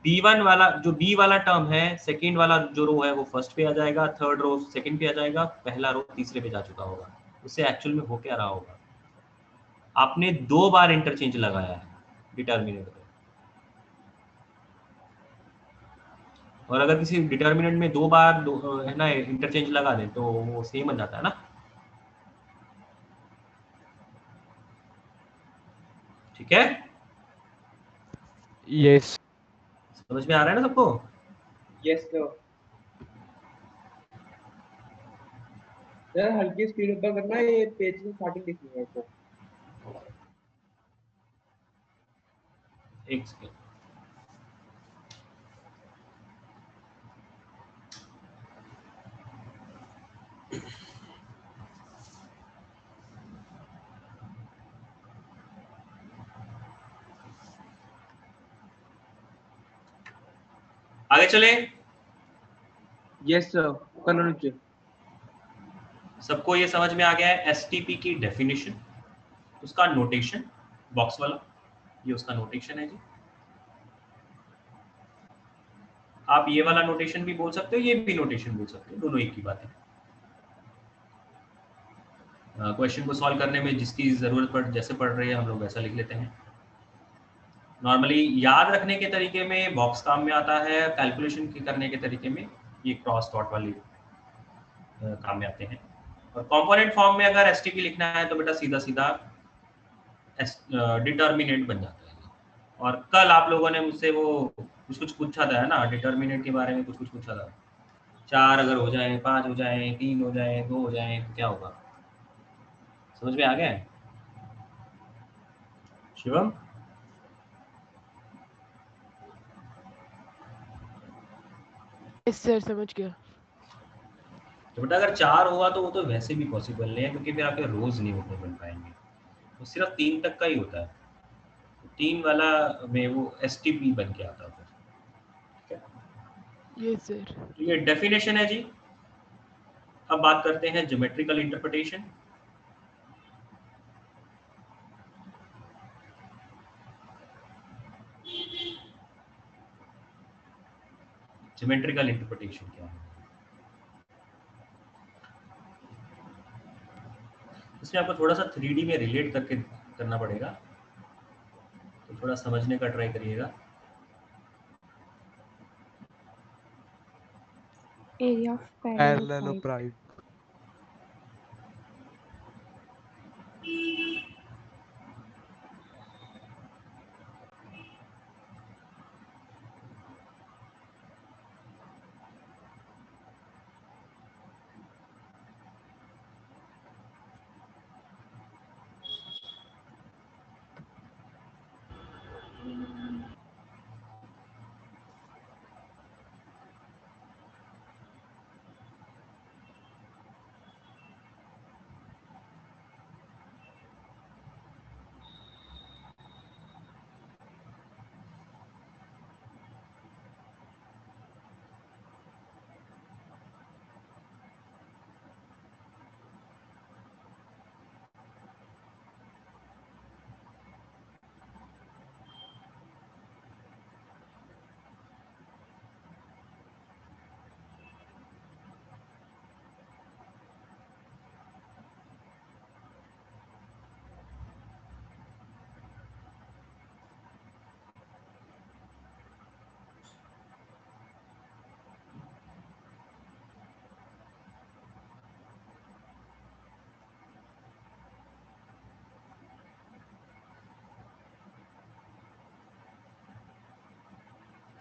B1 वाला जो B वाला टर्म है, सेकंड वाला जो रो है वो फर्स्ट पे आ जाएगा, थर्ड रो सेकंड पे आ जाएगा, पहला रो तीसरे पे जा चुका होगा। उससे एक्चुअल में हो क्या रहा होगा, आपने दो बार इंटरचेंज लगाया है डिटर्मिनेंट पे, और अगर किसी डिटर्मिनेंट में दो बार है ना इंटरचेंज लगा दें तो वो सेम बन जाता है ना। ठीक है, यस समझ में आ रहा है ना सबको। Yes sir. सर हल्की स्पीड ऊपर करना, ये पेज की स्टार्टिंग लिखनी है तो। एक सेकेंड, आगे चले। यस सर, करना चाहिए। सबको ये समझ में आ गया है एसटीपी की डेफिनेशन, उसका नोटेशन, बॉक्स वाला ये उसका नोटेशन है जी। आप ये वाला नोटेशन भी बोल सकते हो, ये भी नोटेशन बोल सकते हो, दोनों एक ही बात है। क्वेश्चन को सॉल्व करने में जिसकी जरूरत पड़ जैसे पड़ रही है हम लोग वैसा लिख लेते हैं। नॉर्मली याद रखने के तरीके में बॉक्स काम में आता है, कैलकुलेशन के करने के तरीके में ये क्रॉस डॉट वाली काम में आते हैं। और कंपोनेंट फॉर्म में अगर एसटीपी लिखना है तो बेटा सीधा सीधा डिटर्मिनेंट बन जाता है। और कल आप लोगों ने मुझसे वो कुछ पूछा था है ना, डिटर्मिनेंट के बारे में कुछ पूछा था, 4 अगर हो जाए, 5 हो जाए, 3 हो जाए, 2 हो जाए तो क्या होगा, समझ में आ गया है शिवम? यस सर, समझ गया। तो बेटा अगर 4 हुआ तो वो तो वैसे भी पॉसिबल नहीं है, क्योंकि फिर आपके रोज नहीं होते बन पाएंगे, तो सिर्फ 3 तक का ही होता है। 3 वाला में वो एसटीपी बन के आता है। Yes sir. तो ये डेफिनेशन है जी। अब बात करते हैं ज्योमेट्रिकल इंटरप्रिटेशन। ज्योमेट्रिकल इंटरप्रिटेशन क्या है, इसमें आपको थोड़ा सा 3D में रिलेट करके करना पड़ेगा, तो थोड़ा समझने का ट्राई करिएगा। Area of parallelepiped.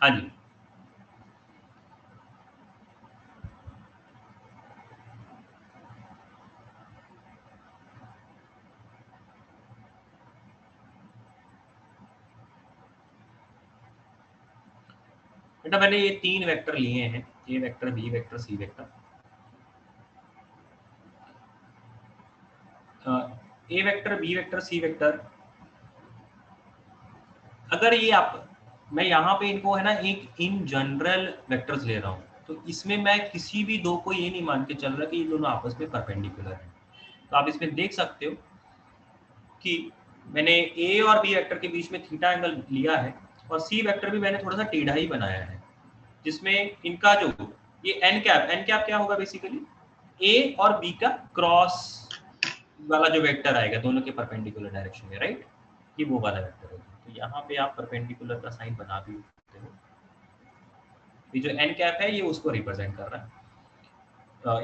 हाँ जी, बेटा मैंने ये 3 वेक्टर लिए हैं, A vector, B vector, C vector. A vector, B vector, C vector, अगर ये मैं यहाँ पे इनको है ना एक इन जनरल वेक्टर्स ले रहा हूँ, तो इसमें मैं किसी भी दो को ये नहीं मान के चल रहा कि ये दोनों आपस में परपेंडिकुलर हैं। तो आप इसमें देख सकते हो कि मैंने ए और बी वेक्टर के बीच में थीटा एंगल लिया है, और सी वेक्टर भी मैंने थोड़ा सा टेढ़ा ही बनाया है, जिसमें इनका जो ये एन कैप क्या होगा बेसिकली ए और बी का क्रॉस वाला जो वेक्टर आएगा दोनों के परपेंडिकुलर डायरेक्शन में, राइट, ये वो वाला वेक्टर होगा। तो यहाँ पे आप परपेंडिकुलर का साइन बना भी सकते हो। ये जो एन कैप है ये उसको रिप्रेजेंट कर रहा है,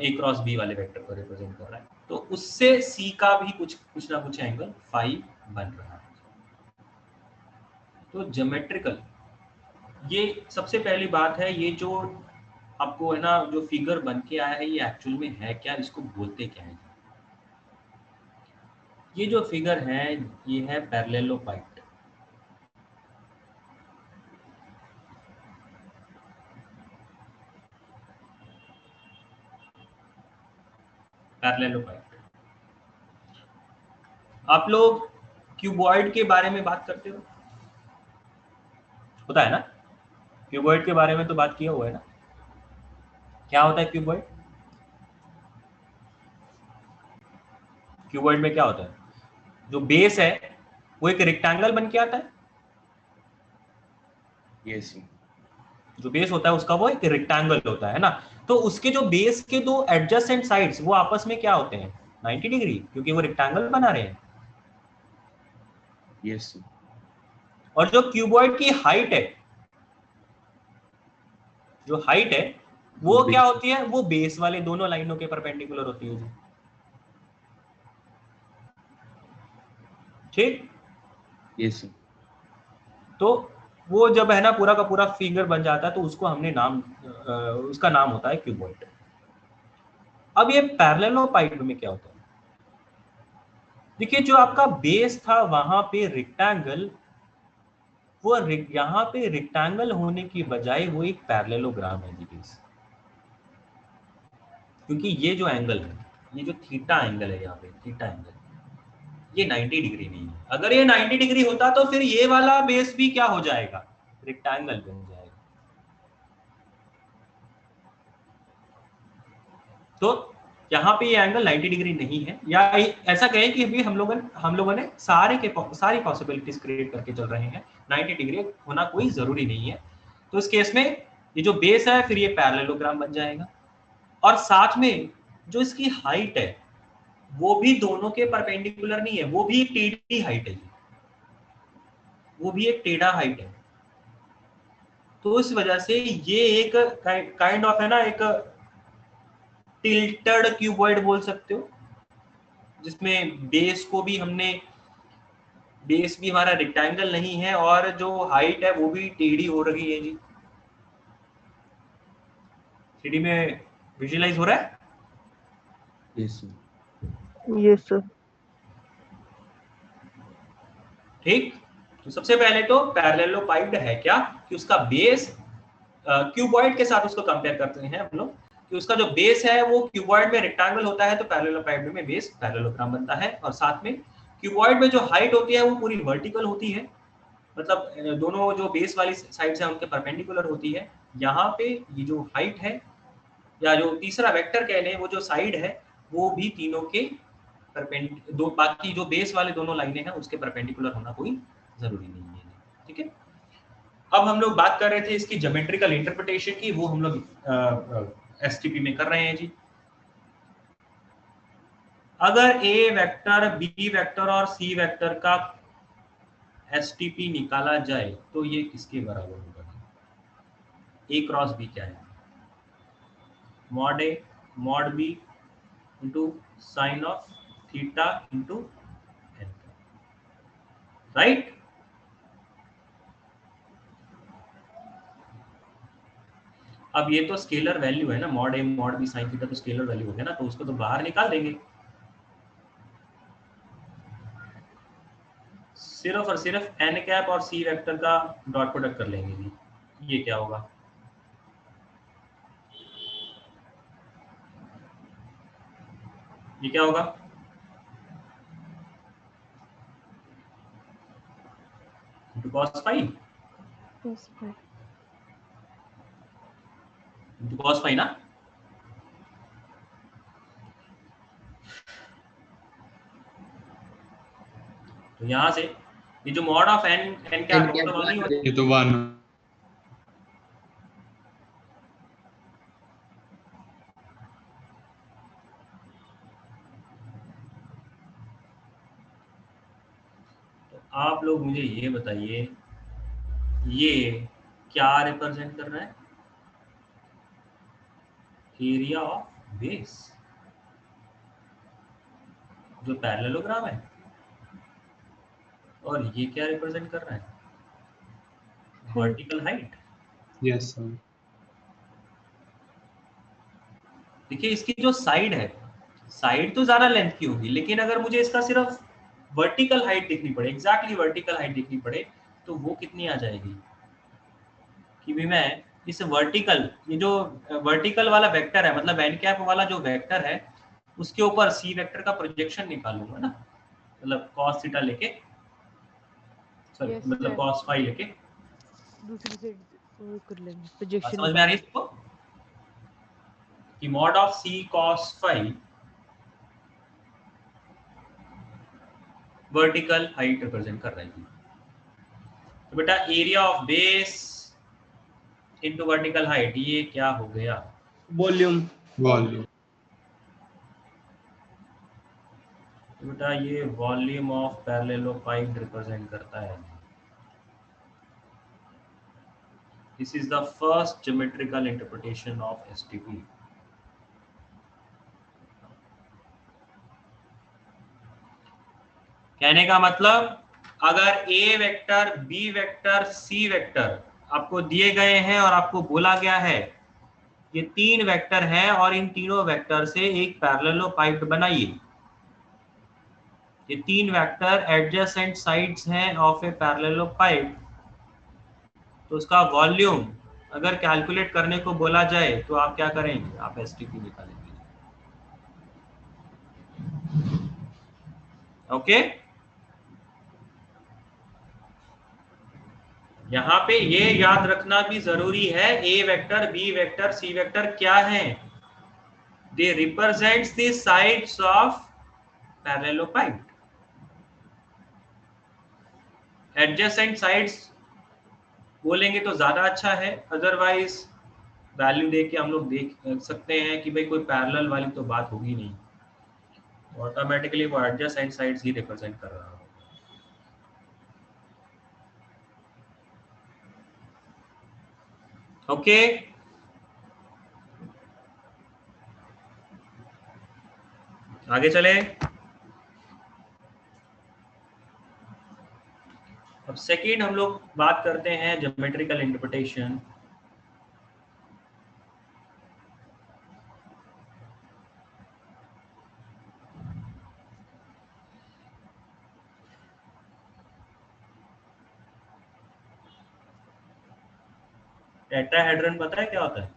ए क्रॉस बी वाले वेक्टर को रिप्रेजेंट कर रहा है, तो उससे सी का भी कुछ ना कुछ एंगल फाई बन रहा है। तो ज्योमेट्रिकल ये सबसे पहली बात है, ये जो आपको है ना जो फिगर बन के आया है ये एक्चुअल में है क्या, इसको बोलते क्या है। ये जो फिगर है ये है पैरेललोपाइड। पैरेललोपाइड आप लोग क्यूबॉइड के बारे में बात करते हो, होता है ना, क्यूबॉइड के बारे में तो बात किया हुआ है ना। क्या होता है क्यूबॉइड? क्यूबॉइड में क्या होता है, जो बेस है वो एक रेक्टेंगल बन के आता है। यस, जो बेस होता है उसका वो एक रेक्टेंगल होता है ना, तो उसके जो बेस के दो एडजेसेंट साइड्स वो आपस में क्या होते हैं 90 डिग्री, क्योंकि वो रेक्टेंगल बना रहे हैं। यस, और जो क्यूबॉइड की हाइट है, जो हाइट है वो क्या होती है, वो बेस वाले दोनों लाइनों के परपेंडिकुलर होती है। ठीक, यस, तो वो जब है ना पूरा का पूरा फिगर बन जाता है तो उसको हमने उसका नाम होता है क्यूबॉइड। अब ये पैरेललोपाइड में क्या होता है, देखिए जो आपका बेस था वहां पे रेक्टेंगल, वो यहाँ पे रेक्टेंगल होने की बजाय वो एक पैरेललोग्राम है बेस, क्योंकि ये जो एंगल है, ये जो थीटा एंगल है, यहाँ पे थीटा एंगल ये 90 डिग्री नहीं है। अगर ये 90 डिग्री होता तो फिर ये वाला बेस भी क्या हो जाएगा, रेक्टेंगल बन जाएगा। तो यहाँ पे ये एंगल 90 डिग्री नहीं है, या ऐसा कहें कि अभी हम लोगों ने सारी पॉसिबिलिटीज क्रिएट करके चल रहे हैं, 90 डिग्री होना कोई जरूरी नहीं है। तो इस केस में ये जो बेस है फिर ये पैरेललोग्राम बन जाएगा, और साथ में जो इसकी हाइट है वो भी दोनों के परपेंडिकुलर नहीं है, वो भी एक टेढ़ी हाइट है जी, वो भी एक टेढ़ा हाइट है। तो इस वजह से ये एक काइंड ऑफ है ना, एक टिल्टेड क्यूबॉइड बोल सकते हो, जिसमें बेस को भी हमने, बेस भी हमारा रेक्टेंगल नहीं है और जो हाइट है वो भी टेढ़ी हो रही है जी। थ्री में विजुअलाइज हो रहा है? Yes sir. ठीक, तो सबसे पहले तो पैरेललोपाइड है क्या, कि उसका बेस क्यूबॉइड के साथ उसको कंपेयर करते हैं हम लोग, कि उसका जो बेस है वो क्यूबॉइड में रेक्टेंगल होता है, तो पैरेललोपाइड में बेस पैरेललोग्राम बनता है, और साथ में क्यूबॉइड में जो हाइट होती है वो पूरी वर्टिकल होती है, मतलब दोनों जो बेस वाली साइड्स हैं उनके परपेंडिकुलर होती है। यहाँ पे ये जो हाइट है या जो तीसरा वेक्टर कह लें, वो जो साइड है वो भी तीनों के दो, बाकी जो बेस वाले दोनों लाइनें हैं उसके परपेंडिकुलर होना कोई जरूरी नहीं है। ठीक है, अब हम लोग बात कर रहे थे इसकी ज्योमेट्रिकल इंटरप्रिटेशन की, वो हम लोग एसटीपी में कर रहे हैं जी। अगर ए वेक्टर, बी वेक्टर और सी वेक्टर का एसटीपी निकाला जाए तो ये किसके बराबर होगा? ए क्रॉस बी क्या है? Mod A mod B into sine of theta into N, right? अब ये तो स्केलर वैल्यू है ना, mod A mod B sine theta तो स्केलर वैल्यू हो गया ना, तो उसको तो बाहर निकाल देंगे, सिर्फ और सिर्फ एन कैप और सी वेक्टर का डॉट प्रोडक्ट कर लेंगे जी। ये क्या होगा? ये क्या होगा? Into cos phi, into cos phi ना। तो यहां से ये जो मॉड ऑफ एन कैप ये तो 1। आप लोग मुझे ये बताइए, ये क्या रिप्रेजेंट कर रहा है? एरिया ऑफ बेस, जो पैरेललोग्राम है, और ये क्या रिप्रेजेंट कर रहा है? Vertical height. Yes sir. देखिए इसकी जो साइड है, साइड तो ज्यादा लेंथ की होगी, लेकिन अगर मुझे इसका सिर्फ वर्टिकल हाइट देखनी पड़े, एग्जैक्टली वर्टिकल हाइट देखनी पड़े, तो वो कितनी आ जाएगी? कि भी मैं इस वर्टिकल, ये जो वर्टिकल वाला वेक्टर है, मतलब एन कैप वाला जो वेक्टर है, उसके ऊपर सी वेक्टर का प्रोजेक्शन निकालूंगा ना, मतलब cos थीटा लेके, सॉरी Yes, मतलब sir. cos फाई लेके। दूसरी साइड कर लेंगे प्रोजेक्शन। समझ में आ रही है इसको? कि mod of C cos phi vertical height represent कर रही है। तो बेटा area of base into vertical height, ये क्या हो गया? वॉल्यूम। वॉल्यूम। तो बेटा ये वॉल्यूम ऑफ पैरेललोपाइड रिप्रेजेंट करता है। This is the first geometrical interpretation of STP. कहने का मतलब, अगर A vector, B vector, C vector आपको दिए गए हैं और आपको बोला गया है ये तीन वेक्टर हैं और इन तीनों वेक्टर से एक पैरेललोपाइड बनाइए, ये तीन वेक्टर एडजेसेंट साइड्स हैं ऑफ ए पैरेललोपाइड, तो उसका वॉल्यूम अगर कैलकुलेट करने को बोला जाए तो आप क्या करेंगे? आप एसटीपी निकालेंगे। ओके, यहाँ पे ये याद रखना भी जरूरी है, A vector, B vector, C vector क्या है? They represents the sides of parallelepiped. Adjacent sides बोलेंगे तो ज्यादा अच्छा है, अदरवाइज वैल्यू देके हम लोग देख सकते हैं कि भाई कोई पैरेलल वाली तो बात होगी नहीं। ऑटोमेटिकली वो एडजेसेंट साइड्स ही रिप्रेजेंट कर रहा होगा। ओके, आगे चले। अब सेकंड हम लोग बात करते हैं ज्योमेट्रिकल इंटरप्रिटेशन। टेट्राहेड्रन पता है क्या होता है?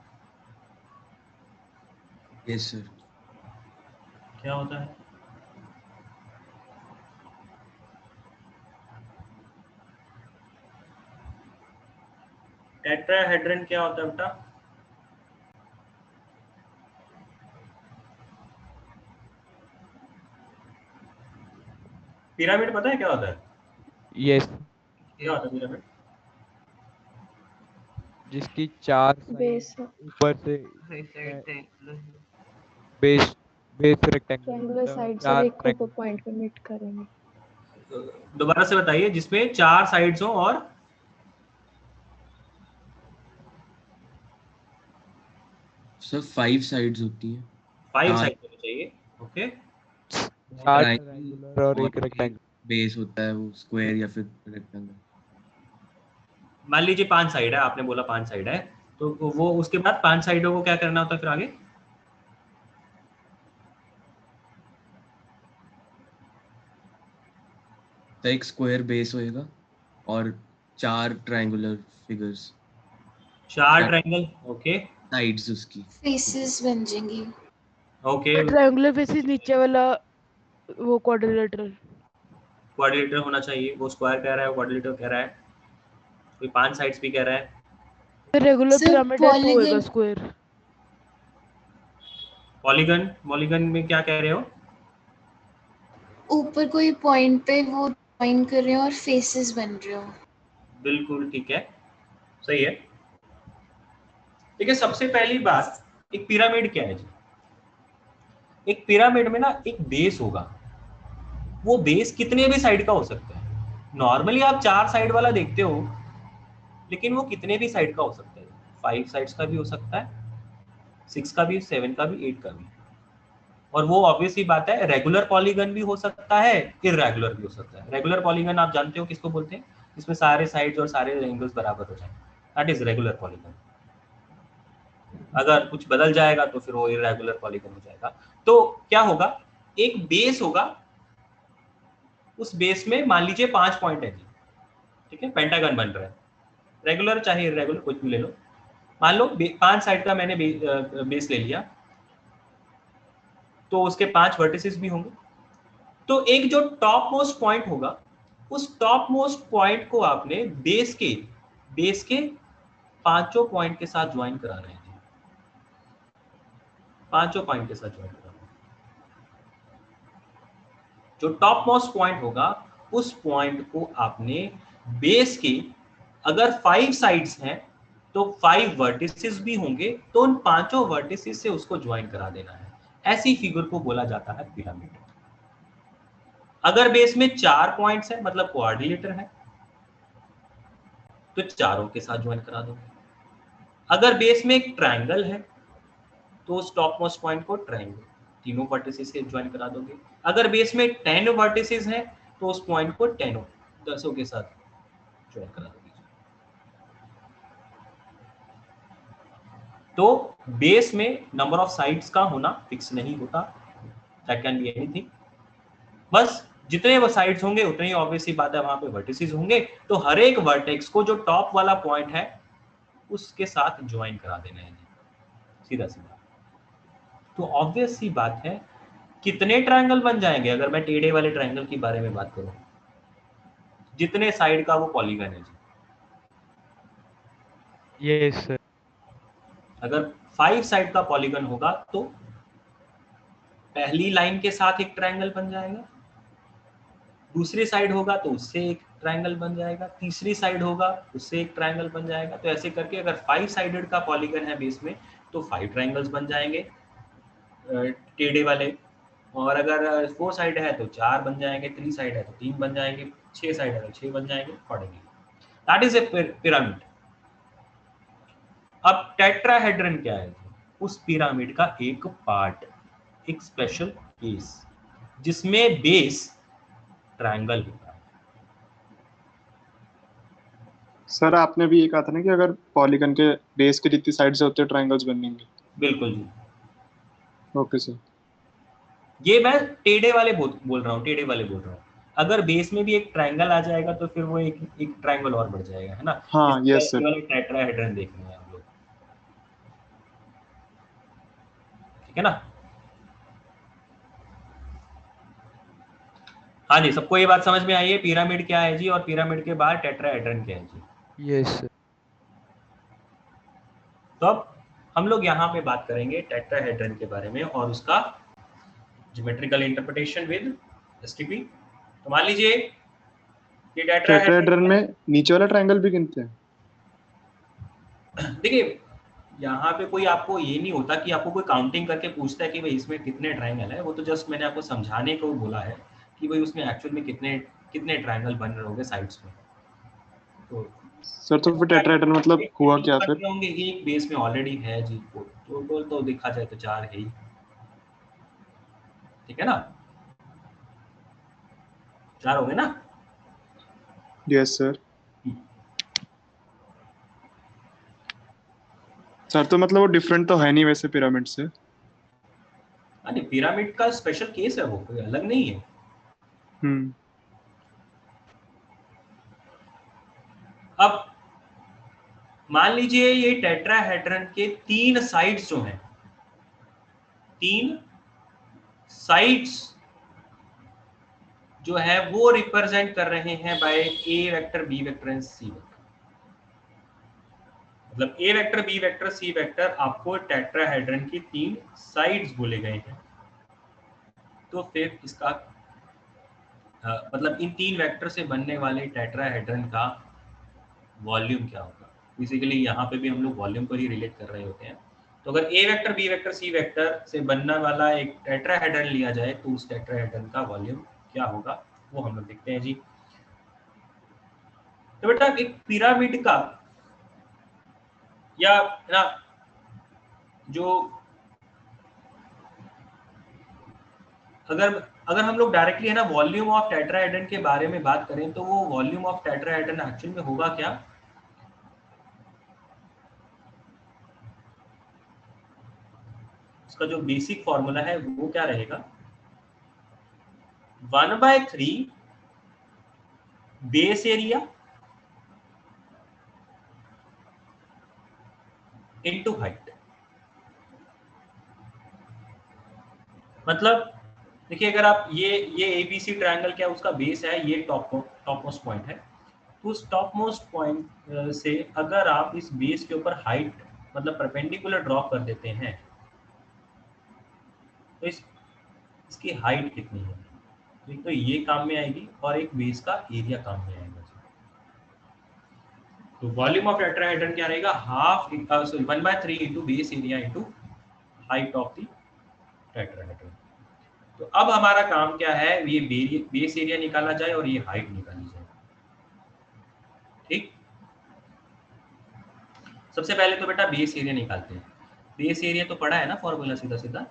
Yes sir. क्या होता है? टेट्राहेड्रन क्या होता है बेटा? पिरामिड पता है क्या होता है? यस। क्या होता है पिरामिड? जिसकी 4 बेस ऊपर से बेस रेक्टेंगल ट्रायंगुलर साइड से 4 एक को पॉइंट पे मीट करेंगे। दोबारा से बताइए। जिसमें 4 साइड्स हो और सर 5 साइड्स होती हैं। 5 साइड्स होनी चाहिए। ओके, 4 ट्रायंगुलर और एक रेक्टेंगल। बेस होता है वो स्क्वायर या फिर रेक्टेंगल। मान लीजिए 5 साइड है, आपने बोला 5 साइड है, तो वो उसके बाद 5 साइडों को क्या करना होता है फिर आगे? तो एक स्क्वायर बेस होएगा और 4 triangular figures. 4 triangle. Okay, sides उसकी फेसेस बन जाएंगी। ओके, ट्रायंगुलर फेसेस नीचे वाला वो क्वाड्रिलेटरल क्वाड्रिलेटरल होना चाहिए। वो स्क्वायर कह रहा है, क्वाड्रिलेटरल कह रहा है, कोई 5 साइड्स भी कह रहा है। रेगुलर Sir, पिरामिड है तो होएगा polygon- स्क्वायर। पॉलीगन, पॉलीगन में क्या कह रहे हो? ऊपर कोई पॉइंट पे वो ज्वाइन कर रहे हो और फेसेस बन रहे हो। बिल्कुल ठीक है, सही है। ठीक है, सबसे पहली बात, एक पिरामिड क्या है जी? एक पिरामिड में ना एक बेस होगा। वो बेस कितने भी साइड का हो सकता है। नॉर्मली आप 4 साइड वाला देखते हो, लेकिन वो कितने भी साइड का हो सकता है। 5 साइड्स का भी हो सकता है, 6 का भी, 7 का भी, 8 का भी। और वो ऑब्वियस ही बात है, रेगुलर पॉलीगन भी हो सकता है, इररेगुलर भी हो सकता है। रेगुलर पॉलीगन आप जानते हो किसको बोलते हैं? इसमें सारे साइड्स और सारे एंगल्स बराबर हो जाए, दैट इज रेगुलर पॉलीगन। अगर कुछ बदल जाएगा तो फिर वो इररेगुलर पॉलीगन हो जाएगा। तो क्या होगा, एक बेस होगा, उस बेस में मान लीजिए 5 पॉइंट है जी, ठीक है, पेंटागन बन रहा है, रेगुलर चाहे इररेगुलर कुछ भी ले लो। मान लो 5 साइड का मैंने बेस ले लिया, तो उसके 5 वर्टिसेस भी होंगे। तो एक जो टॉप मोस्ट पॉइंट होगा, उस टॉप मोस्ट पॉइंट को आपने बेस के 5 पॉइंट के साथ ज्वाइन करा रहे हैं। 5 पॉइंट के साथ ज्वाइन करा रहे हैं। जो टॉप मोस्ट पॉइंट होगा, उस पॉइंट को आपने बेस के, अगर 5 साइड्स हैं तो 5 वर्टिसेस भी होंगे, तो उन 5 वर्टिसेस से उसको ज्वाइन करा देना है। ऐसी फिगर को बोला जाता है पिरामिड। अगर बेस में 4 पॉइंट्स है, मतलब क्वाड्रिलेटर है, तो चारों के साथ ज्वाइन करा दो। अगर बेस में एक ट्रायंगल है, तो उस टॉप मोस्ट पॉइंट को ट्रायंगल तीनों वर्टिसेस से ज्वाइन करा दोगे। अगर बेस में 10 वर्टिसेस हैं, तो उस पॉइंट को 10 के साथ ज्वाइन करा दोगे। तो बेस में नंबर ऑफ साइड्स का होना फिक्स नहीं होता, दैट कैन बी एनीथिंग। बस जितने वो साइड्स होंगे उतने ही ऑब्वियस सी बात है वहां पे वर्टिसेस होंगे। तो हर एक वर्टेक्स को जो टॉप वाला पॉइंट है उसके साथ ज्वाइन करा देना है, सीधा सीधा। तो ऑब्वियस सी बात है, कितने ट्रायंगल बन जाएंगे? अगर मैं टेढ़े वाले ट्रायंगल की बारे में बात करूं, जितने साइड का वो पॉलीगन है जी। Yes sir. अगर 5 साइड का पॉलीगन होगा तो पहली लाइन के साथ एक ट्रायंगल बन जाएगा, दूसरी साइड होगा तो उससे एक ट्रायंगल बन जाएगा, तीसरी साइड होगा उससे एक ट्रायंगल बन जाएगा। तो ऐसे करके अगर 5 साइडेड का पॉलीगन है बेस में, तो 5 ट्रायंगल्स बन जाएंगे टेढ़े वाले। और अगर 4 साइड है तो 4 बन जाएंगे, 3 साइड है तो 3 बन जाएंगे, 6 साइड है तो 6 बन जाएंगे accordingly. That is a pyramid. अब टेट्राहेड्रन क्या है? उस पिरामिड का एक पार्ट, एक स्पेशल केस जिसमें बेस ट्रायंगल होता है। सर आपने भी ये कहा था ना कि अगर पॉलीगन के बेस के जितनी साइड्स होते हैं ट्रायंगल्स बनेंगे। बिल्कुल जी। Okay sir. ये मैं टेढ़े वाले बोल रहा हूँ, टेढ़े वाले बोल रहा हूँ। अगर बेस में भी एक ट्रायंगल आ जाएगा तो फिर वो एक ट्रायंगल और बढ़ जाएगा, है ना? हाँ यस सर। वाले टेट्राहेड्रन देख रहे हैं आप लोग, ठीक है ना? हाँ जी, सबको ये बात समझ में आई है पिरामिड क्या है जी, और पिरामिड के बाहर टेट्राहेड्रन क्या है जी? यस। तो अब हम लोग यहाँ पे बात करेंगे टेट्राहेड्रन के बारे में और उसका ज्योमेट्रिकल इंटरप्रिटेशन विद एसटीपी। तो मान लीजिए ये टेट्राहेड्रन में नीचे वाला ट्रायंगल भी गिनते हैं। देखिए यहाँ पे कोई आपको ये नहीं होता कि आपको कोई काउंटिंग करके पूछता है कि भाई इसमें कितने ट्रायंगल है। वो तो जस्ट मैंने आपको समझाने को बोला है कि भाई उसमें एक्चुअल में कितने ट्रायंगल बन रहे होंगे साइड्स में। तो सर तो फिर टेट्राहेड्रन मतलब हुआ क्या फिर? होंगे एक बेस में ऑलरेडी है जी, तो देखा जाए तो 4 है ही, ठीक है ना? 4 हो गए ना? Yes sir. सर तो मतलब वो डिफरेंट तो है नहीं वैसे पिरामिड से। अरे पिरामिड का स्पेशल केस है, वो कोई अलग नहीं है। अब मान लीजिए ये टेट्राहेड्रन के 3 साइड्स जो हैं, 3 साइड्स जो है वो रिप्रेजेंट कर रहे हैं by A vector, B vector and C vector. मतलब A vector, B vector, C vector आपको टेट्राहेड्रन की 3 साइड्स बोले गए हैं। तो फिर इसका मतलब इन 3 वेक्टर से बनने वाले टेट्राहेड्रन का वॉल्यूम क्या होगा? बेसिकली यहाँ पे भी हम लोग वॉल्यूम को ही रिलेट कर रहे होते हैं। तो अगर A vector, B vector, C vector से बनने वाला एक टेट्राहेड्रन लिया जाए तो उस टेट्राहेड्रन का वॉल्यूम क्या होगा वो हम लोग देखते हैं जी। तो बेटा एक पिरामिड का या ना जो अगर हम लोग डायरेक्टली है ना वॉल्यूम ऑफ टेट्राहेड्रन के बारे में बात करें तो वो वॉल्यूम ऑफ टेट्राहेड्रन एक्चुअल में होगा क्या? उसका जो बेसिक फॉर्मूला है वो क्या रहेगा? 1/3 बेस एरिया इनटू हाइट। मतलब देखिए अगर आप ये एबीसी ट्रायंगल क्या उसका बेस है, ये टॉप मोस्ट पॉइंट है। तो उस टॉप मोस्ट पॉइंट से अगर आप इस बेस के ऊपर हाइट मतलब परपेंडिकुलर ड्रॉ कर देते हैं तो इसकी हाइट कितनी है? एक तो ये काम में आएगी और एक बेस का एरिया काम में आएगा। तो वॉल्यूम ऑफ टेट्राहेड्रन क्या रहेगा? 1/3 into base area into height of the tetrahedron. तो अब हमारा काम क्या है? ये बेस एरिया निकाला जाए और ये हाइट निकाली जाए। ठीक, सबसे पहले तो बेटा बेस एरिया निकालते हैं। बेस एरिया तो पढ़ा है ना फॉर्मूला सीधा सीधा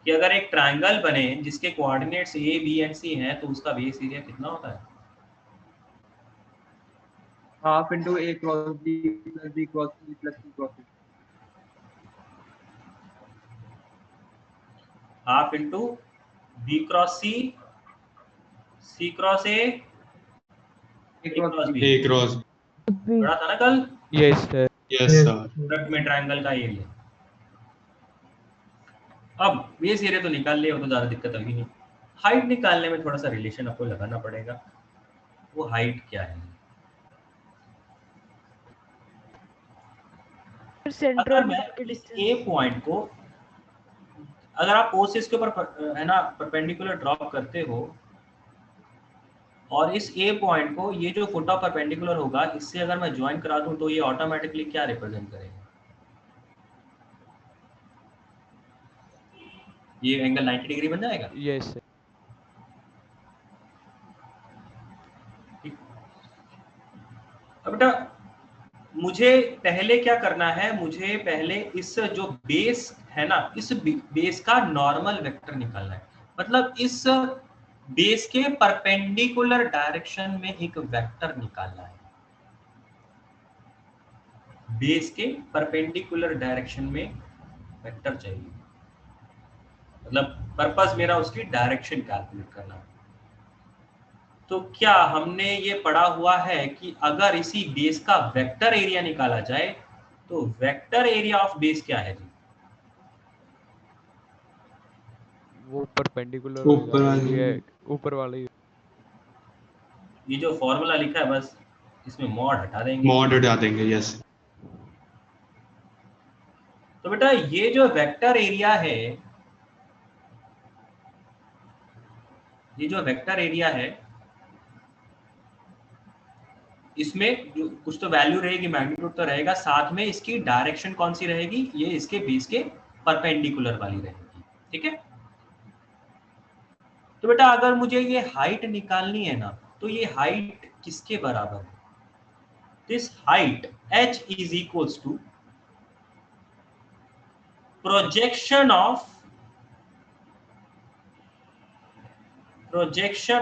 कि अगर एक ट्रायंगल बने जिसके coordinates A B and C हैं तो उसका बेस एरिया कितना होता है? Half into A cross B plus B cross C plus C cross A. Half into B cross C, C cross A, cross B. A cross पढ़ा था ना कल? Yes sir. Yes sir. Product में triangle का एरिया। अब base area तो निकाल लिया, वो तो ज्यादा दिक्कत अभी नहीं। हाइट निकालने में थोड़ा सा रिलेशन आपको लगाना पड़ेगा। वो हाइट क्या है? अगर मैं इस ए पॉइंट को अगर आप ओ से इसके ऊपर है ना परपेंडिकुलर ड्रॉप करते हो और इस ए पॉइंट को ये जो फुट ऑफ परपेंडिकुलर होगा इससे अगर मैं ज्वाइन करा दूं तो ये ऑटोमेटिकली क्या रिप्रेजेंट करेगा? ये एंगल 90 डिग्री बन जाएगा। Yes sir. अब बेटा मुझे पहले क्या करना है, मुझे पहले इस जो बेस है ना, इस बेस का नॉर्मल वेक्टर निकालना है। मतलब इस बेस के परपेंडिकुलर डायरेक्शन में एक वेक्टर निकालना है। बेस के परपेंडिकुलर डायरेक्शन में वेक्टर चाहिए, मतलब पर्पस मेरा उसकी डायरेक्शन कैलकुलेट करना है। तो क्या हमने ये पढ़ा हुआ है कि अगर इसी बेस का वेक्टर एरिया निकाला जाए तो वेक्टर एरिया ऑफ बेस क्या है जी? वो परपेंडिकुलर ऊपर वाली। ये ऊपर वाला ही। ये जो फॉर्मूला लिखा है बस इसमें मॉड हटा देंगे। मॉड हटा देंगे, यस। तो बेटा ये जो वेक्टर एरिया है, ये जो वेक्टर एरिया है, इसमें जो कुछ तो वैल्यू रहेगी, मैग्नीट्यूड तो रहेगा, साथ में इसकी डायरेक्शन कौन सी रहेगी, ये इसके बेस के परपेंडिकुलर वाली रहेगी। ठीक है। तो बेटा अगर मुझे ये हाइट निकालनी है ना, तो ये हाइट किसके बराबर है? This height h is equals to projection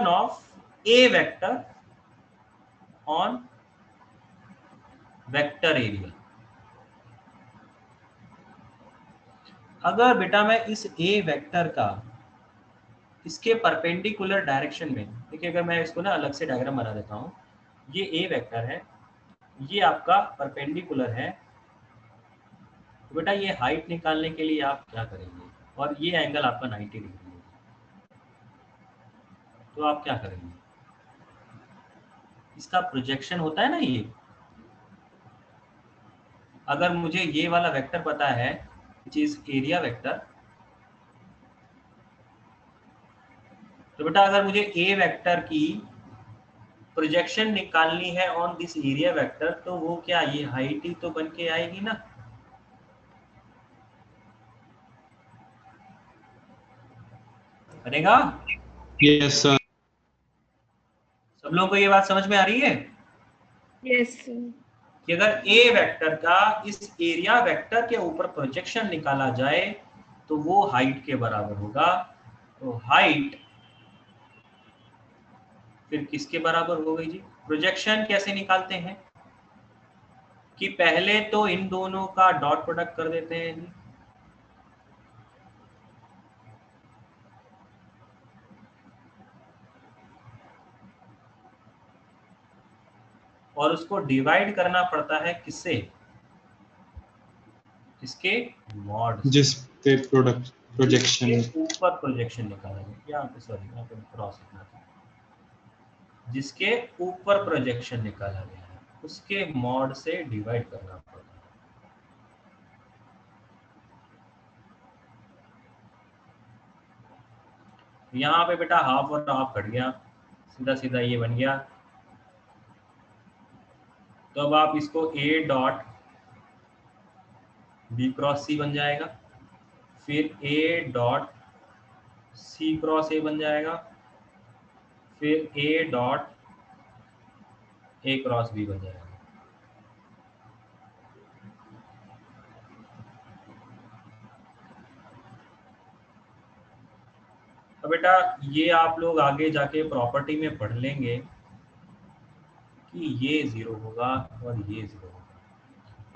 of a vector on vector area। अगर बेटा मैं इस a वेक्टर का इसके परपेंडिकुलर डायरेक्शन में, देखिए अगर मैं इसको ना अलग से डायग्राम बना देता हूं, ये a वेक्टर है, ये आपका परपेंडिकुलर है। तो बेटा ये हाइट निकालने के लिए आप क्या करेंगे, और ये एंगल आपका 90 डिग्री है, तो आप क्या करेंगे, इसका प्रोजेक्शन होता है ना ये। अगर मुझे ये वाला वेक्टर पता है विच इज एरिया वेक्टर, तो बेटा अगर मुझे ए वेक्टर की प्रोजेक्शन निकालनी है ऑन दिस एरिया वेक्टर, तो वो क्या ये हाइट ही तो बन के आएगी ना। बनेगा? Yes sir. सब लोगों को ये बात समझ में आ रही है? यस कि अगर ए वेक्टर का इस एरिया वेक्टर के ऊपर प्रोजेक्शन निकाला जाए तो वो हाइट के बराबर होगा। तो हाइट फिर किसके बराबर हो गई जी? प्रोजेक्शन कैसे निकालते हैं कि पहले तो इन दोनों का डॉट प्रोडक्ट कर देते हैं जी, और उसको डिवाइड करना पड़ता है किससे? इसके मॉड से। जिस पे प्रोडक्ट प्रोजेक्शन ऊपर प्रोजेक्शन निकाला है, यहाँ पे सॉरी यहाँ पे क्रॉस लिखना था, जिसके ऊपर प्रोजेक्शन निकाला गया है उसके मॉड से डिवाइड करना पड़ता है। यहाँ पे बेटा हाफ और हाफ कट गया, सीधा सीधा ये बन गया। तो अब आप इसको a dot b cross c बन जाएगा, फिर a dot c cross a बन जाएगा, फिर a dot a cross b बन जाएगा। तो बेटा ये आप लोग आगे जाके प्रॉपर्टी में पढ़ लेंगे कि ये 0 होगा और ये 0 होगा।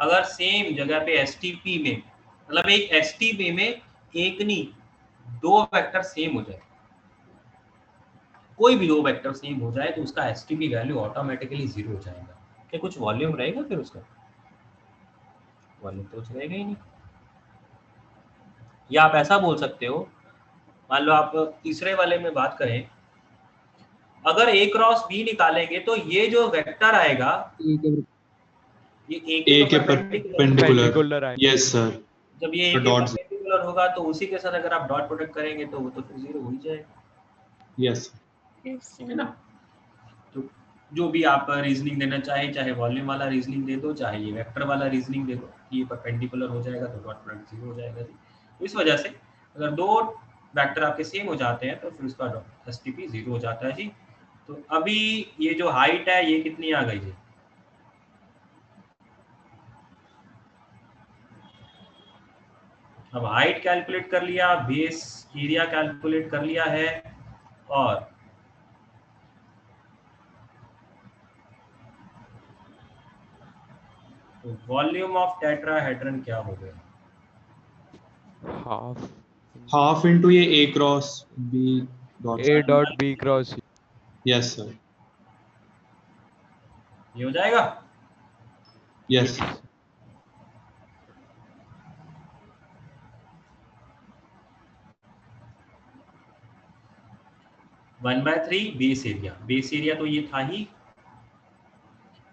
अगर सेम जगह पे STP में, मतलब एक STP में एक नहीं दो वेक्टर सेम हो जाए, कोई भी दो वेक्टर सेम हो जाए तो उसका STP वैल्यू ऑटोमेटिकली 0 हो जाएगा। क्या कुछ वॉल्यूम रहेगा फिर उसका? वॉल्यूम तो कुछ रहेगा ही नहीं। या आप ऐसा बोल सकते हो, मान लो आप तीसरे वाले में बात करें, अगर a क्रॉस b निकालेंगे तो ये जो वेक्टर आएगा ये a के परपेंडिकुलर। Yes sir. जब ये a के परपेंडिकुलर होगा तो उसी के साथ अगर आप डॉट प्रोडक्ट करेंगे तो वो तो फिर 0 हो ही जाएगा। यस ठीक है ना। तो जो भी आप रीजनिंग देना चाहे, चाहे वॉल्यूम वाला रीजनिंग दे दो, चाहे ये वेक्टर वाला रीजनिंग दे दो, ये परपेंडिकुलर हो जाएगा तो डॉट प्रोडक्ट 0 हो जाएगा। इस वजह से अगर दो वेक्टर आपके सेम हो जाते हैं तो फिर उसका एसटीपी 0 हो जाता है जी। तो अभी ये जो हाइट है ये कितनी आ गई जी? अब हाइट कैलकुलेट कर लिया, बेस एरिया कैलकुलेट कर लिया है, और तो वॉल्यूम ऑफ टेट्राहेड्रन क्या हो गया? हाफ इंटू ये A cross B dot A dot B cross. Yes sir, ये हो जाएगा। Yes 1/3 base area, base area तो ये था ही,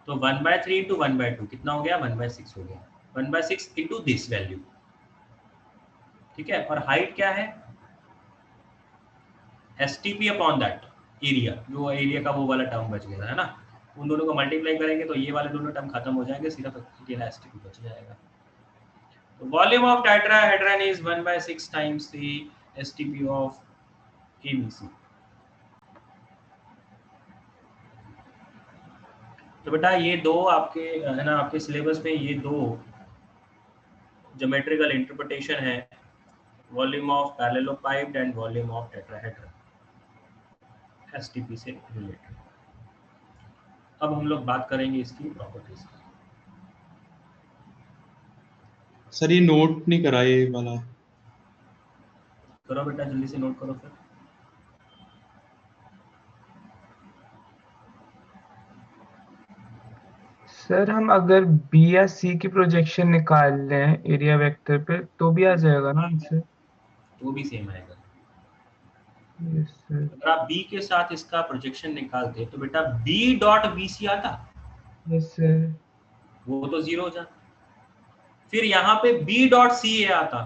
तो 1/3 इंटू 1/2 कितना हो गया? 1/6 हो गया। 1/6 इंटू दिस वैल्यू, ठीक है। और हाइट क्या है? एसटीपी अपॉन दैट एरिया, जो एरिया का वो वाला टर्म बच गया है ना, उन दोनों को मल्टीप्लाई करेंगे तो ये वाले दोनों टर्म खत्म हो जाएंगे, सिर्फ अकेला एसटीपी बच जाएगा। तो volume of tetrahedron is 1/6 times the STP of ABC. तो बेटा ये दो आपके है ना, आपके सिलेबस में ये दो ज्योमेट्रिकल इंटरप्रिटेशन है, volume of parallelepiped and volume of tetrahedron, STP से रिलेटेड। अब हम लोग बात करेंगे इसकी प्रॉपर्टीज की। सर ये नोट नहीं करा ये वाला। करो बेटा, जल्दी से नोट करो फिर। सर हम अगर बी या सी की प्रोजेक्शन निकाल लें एरिया वेक्टर पे तो भी आ जाएगा ना आंसर? वो भी सेम आएगा। Yes sir. अगर आप बी के साथ इसका प्रोजेक्शन निकालते तो बेटा बी डॉट बी सी आता, यस सर। वो तो 0 हो जाता। फिर यहाँ पे बी डॉट सी ए आता,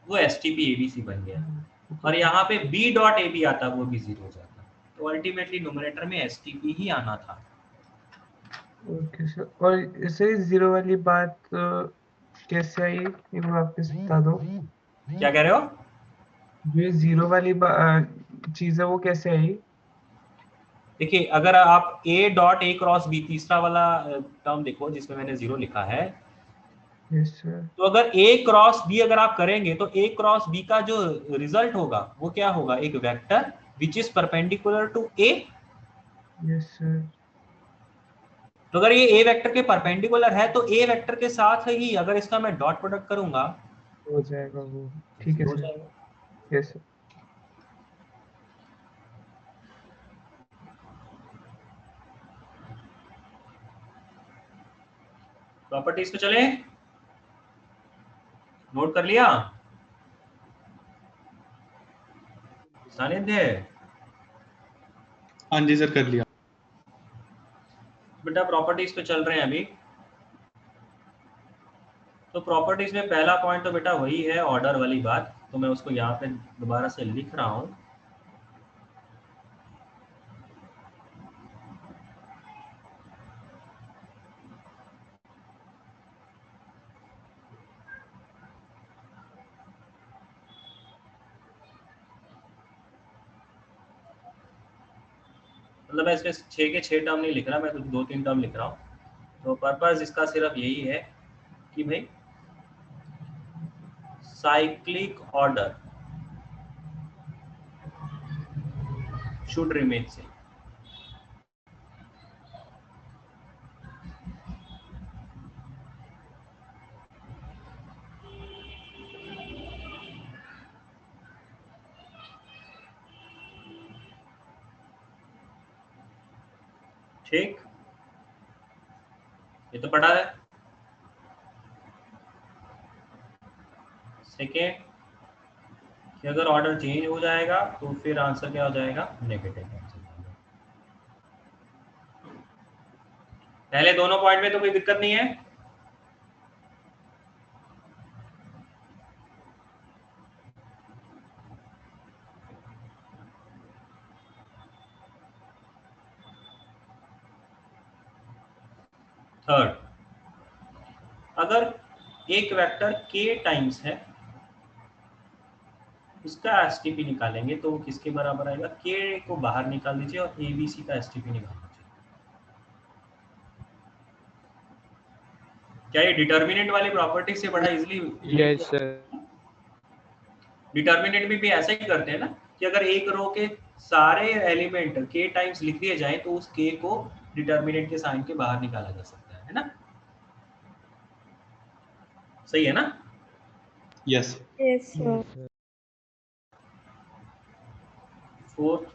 वो एसटीपी एबीसी बन गया। और यहाँ पे बी डॉट ए बी आता, वो भी 0 हो जाता। तो अल्टीमेटली न्यूमरेटर में एसटीपी ही आना था। Okay sir. और सर जीरो वाली बात कैसे आई, एक बार वापस बता दो। क्या कह रहे हो? जो ये जीरो वाली चीज है वो कैसे आई? देखिए, अगर आप A dot A cross B, तीसरा वाला टर्म देखो जिसमें मैंने 0 लिखा है, यस सर। तो अगर ए क्रॉस बी अगर आप करेंगे तो ए क्रॉस बी का जो रिजल्ट होगा वो क्या होगा? एक vector which is perpendicular to A. Yes sir. तो अगर ये ए वेक्टर के परपेंडिकुलर है तो ए वेक्टर के साथ ही अगर इसका मैं डॉट प्रोडक्ट करूंगा हो जाएगा वो। ठीक है हो सर। जाएगा। Yes sir. प्रॉपर्टीज पे चले, नोट कर लिया सानिध्य? हाँ जी सर, कर लिया। बेटा प्रॉपर्टीज पे चल रहे हैं अभी। तो प्रॉपर्टीज में पहला पॉइंट तो बेटा वही है ऑर्डर वाली बात, तो मैं उसको यहाँ पे दोबारा से लिख रहा हूँ। मतलब मैं इसमें 6 के 6 टर्म नहीं लिख रहा, मैं तो 2-3 टर्म लिख रहा हूँ। तो पर्पस इसका सिर्फ यही है कि भाई cyclic order should remain same. ठीक, ये तो पढ़ा है। सेकेंड कि अगर ऑर्डर चेंज हो जाएगा तो फिर आंसर क्या हो जाएगा? Negative answer. पहले दोनों पॉइंट में तो कोई दिक्कत नहीं है। थर्ड, अगर एक वेक्टर k टाइम्स है उसका एसटीपी निकालेंगे तो वो किसके बराबर आएगा, के को बाहर निकाल दीजिए और एबीसी का एसटीपी निकाल दीजिए। क्या ये डिटर्मिनेंट वाली प्रॉपर्टी से बड़ा इजीली? Yes sir. डिटर्मिनेंट में भी ऐसा ही करते हैं ना कि अगर एक रो के सारे एलिमेंट के टाइम्स लिख दिए जाए तो उस के को डिटर्मिनेंट के साइन के बाहर निकाला जा सकता है ना? सही है ना? Yes Yes, sir. फोर्थ,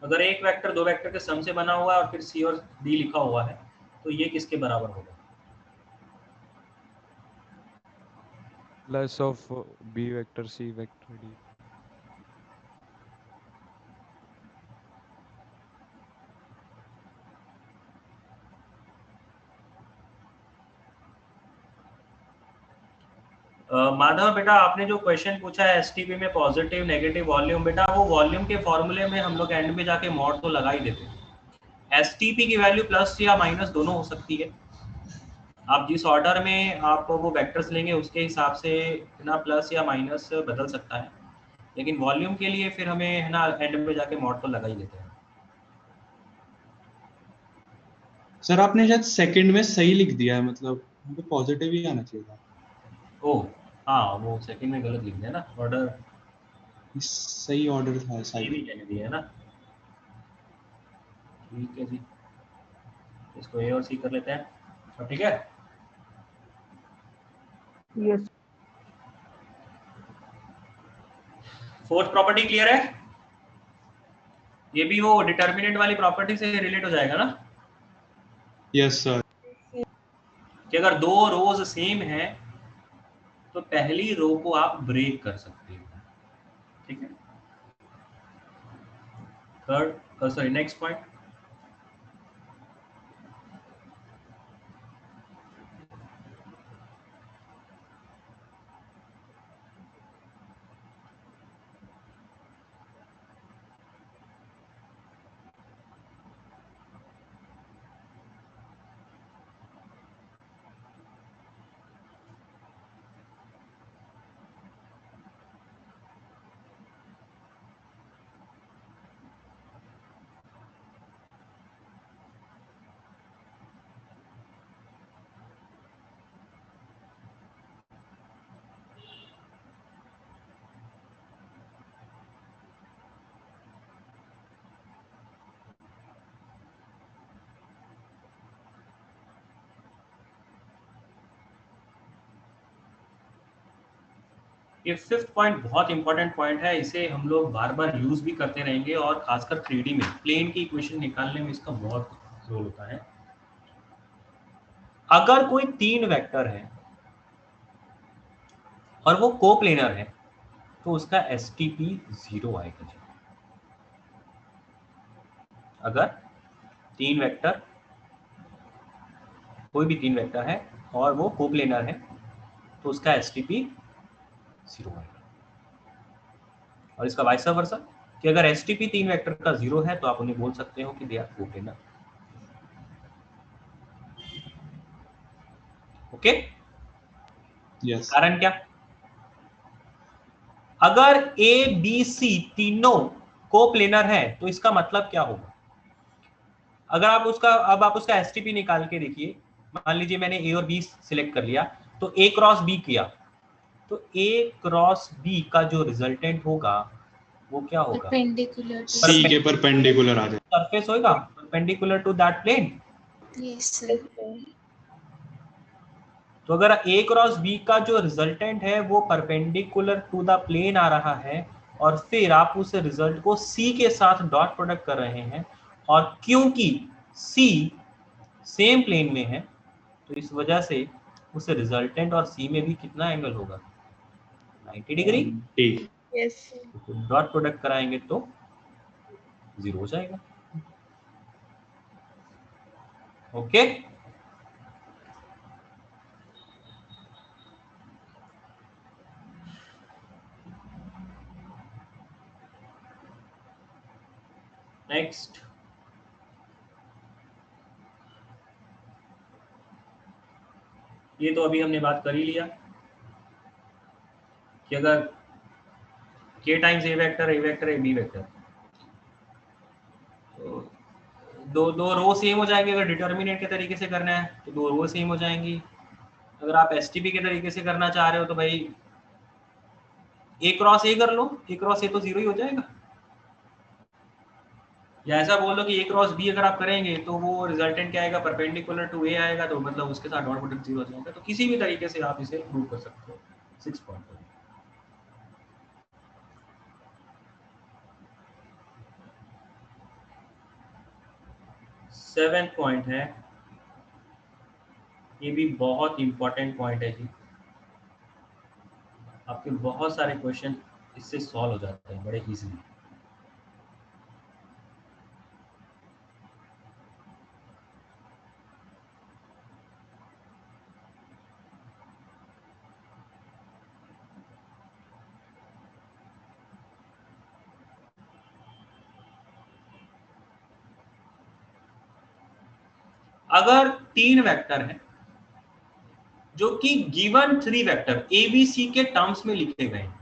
अगर एक वेक्टर दो वेक्टर के सम से बना हुआ है और फिर सी और डी लिखा हुआ है तो ये किसके बराबर होगा? Plus of B vector C vector D. Madhav बेटा, आपने जो क्वेश्चन पूछा है एसटीपी में पॉजिटिव नेगेटिव वॉल्यूम, बेटा वो वॉल्यूम के फॉर्मूले में हम लोग एंड में जाके मॉड तो लगा ही देते हैं। एसटीपी की वैल्यू प्लस या माइनस दोनों हो सकती है। आप जिस ऑर्डर में आप वो वेक्टर्स लेंगे उसके हिसाब से ना प्लस या माइनस बदल सकता है, लेकिन वॉल्यूम के लिए फिर हमें है ना एंड में जाके मॉड तो लगा ही देते हैं। सर आपने शायद सेकंड में सही लिख दिया है, मतलब हमको पॉजिटिव ही आना चाहिए था। ओह हाँ, वो सेकंड में गलत लिख दिया ना, ऑर्डर सही ऑर्डर था ये भी सही। कहने दिया है ना। ठीक है जी, इसको ए और सी कर लेते हैं, सब ठीक है। यस फोर्थ प्रॉपर्टी क्लियर है? ये भी वो डिटर्मिनेंट वाली प्रॉपर्टी से रिलेट हो जाएगा ना यस सर। कि अगर दो रोज सेम है तो पहली रो को आप ब्रेक कर सकते हो, ठीक है। थर्ड सॉरी नेक्स्ट पॉइंट, ये फिफ्थ पॉइंट बहुत इंपॉर्टेंट पॉइंट है, इसे हम लोग बार बार यूज भी करते रहेंगे और खासकर 3D में प्लेन की इक्वेशन निकालने में इसका बहुत रोल होता है। अगर कोई तीन वेक्टर है और वो कोप्लेनर है तो उसका एसटीपी 0 आएगा। अगर तीन वेक्टर, कोई भी तीन वेक्टर है और वो कोप्लेनर है तो उसका एसटीपी 0 आएगा। और इसका वाइस वर्सा कि अगर एसटीपी तीन वेक्टर का 0 है तो आप उन्हें बोल सकते हो कि they are coplanar. Okay, yes. कारण क्या? अगर ए बी सी तीनों कोप्लेनर है तो इसका मतलब क्या होगा? अगर आप उसका अब आप उसका एसटीपी निकाल के देखिए, मान लीजिए मैंने ए और बी सिलेक्ट कर लिया तो ए क्रॉस बी किया तो ए क्रॉस बी का जो रिजल्टेंट होगा वो क्या होगा? परपेंडिकुलर टू सी के परपेंडिकुलर आ जाए, सरफेस होगा perpendicular to that plane. Yes sir. तो अगर ए क्रॉस बी का जो रिजल्टेंट है वो परपेंडिकुलर टू द प्लेन आ रहा है और फिर आप उस रिजल्ट को सी के साथ डॉट प्रोडक्ट कर रहे हैं, और क्योंकि सी सेम प्लेन में है तो इस वजह से उस रिजल्टेंट और सी में भी कितना एंगल होगा? 90 डिग्री। Yes. डॉट प्रोडक्ट कराएंगे तो 0 हो जाएगा। ओके, नेक्स्ट ये तो अभी हमने बात कर ही लिया कि अगर k टाइम्स a वेक्टर है b वेक्टर, तो दो रो सेम हो जाएंगे। अगर डिटर्मिनेंट के तरीके से करना है तो दो रो सेम हो जाएंगी। अगर आप एसटीपी के तरीके से करना चाह रहे हो तो भाई a क्रॉस a कर लो, a क्रॉस a तो जीरो ही हो जाएगा। या ऐसा बोल लो कि a क्रॉस b अगर आप करेंगे तो वो रिजल्टेंट क्या आएगा, परपेंडिकुलर टू a आएगा, तो मतलब उसके साथ डॉट प्रोडक्ट जीरो हो जाएगा। तो किसी भी तरीके से आप इसे प्रूव कर सकते हो। 6 पॉइंट। सेवेंथ पॉइंट है, ये भी बहुत इंपॉर्टेंट पॉइंट है जी। आपके बहुत सारे क्वेश्चन इससे सॉल्व हो जाते हैं बड़े इजीली। अगर 3 वेक्टर हैं जो कि गिवन 3 वेक्टर ABC के टर्म्स में लिखे गए हैं,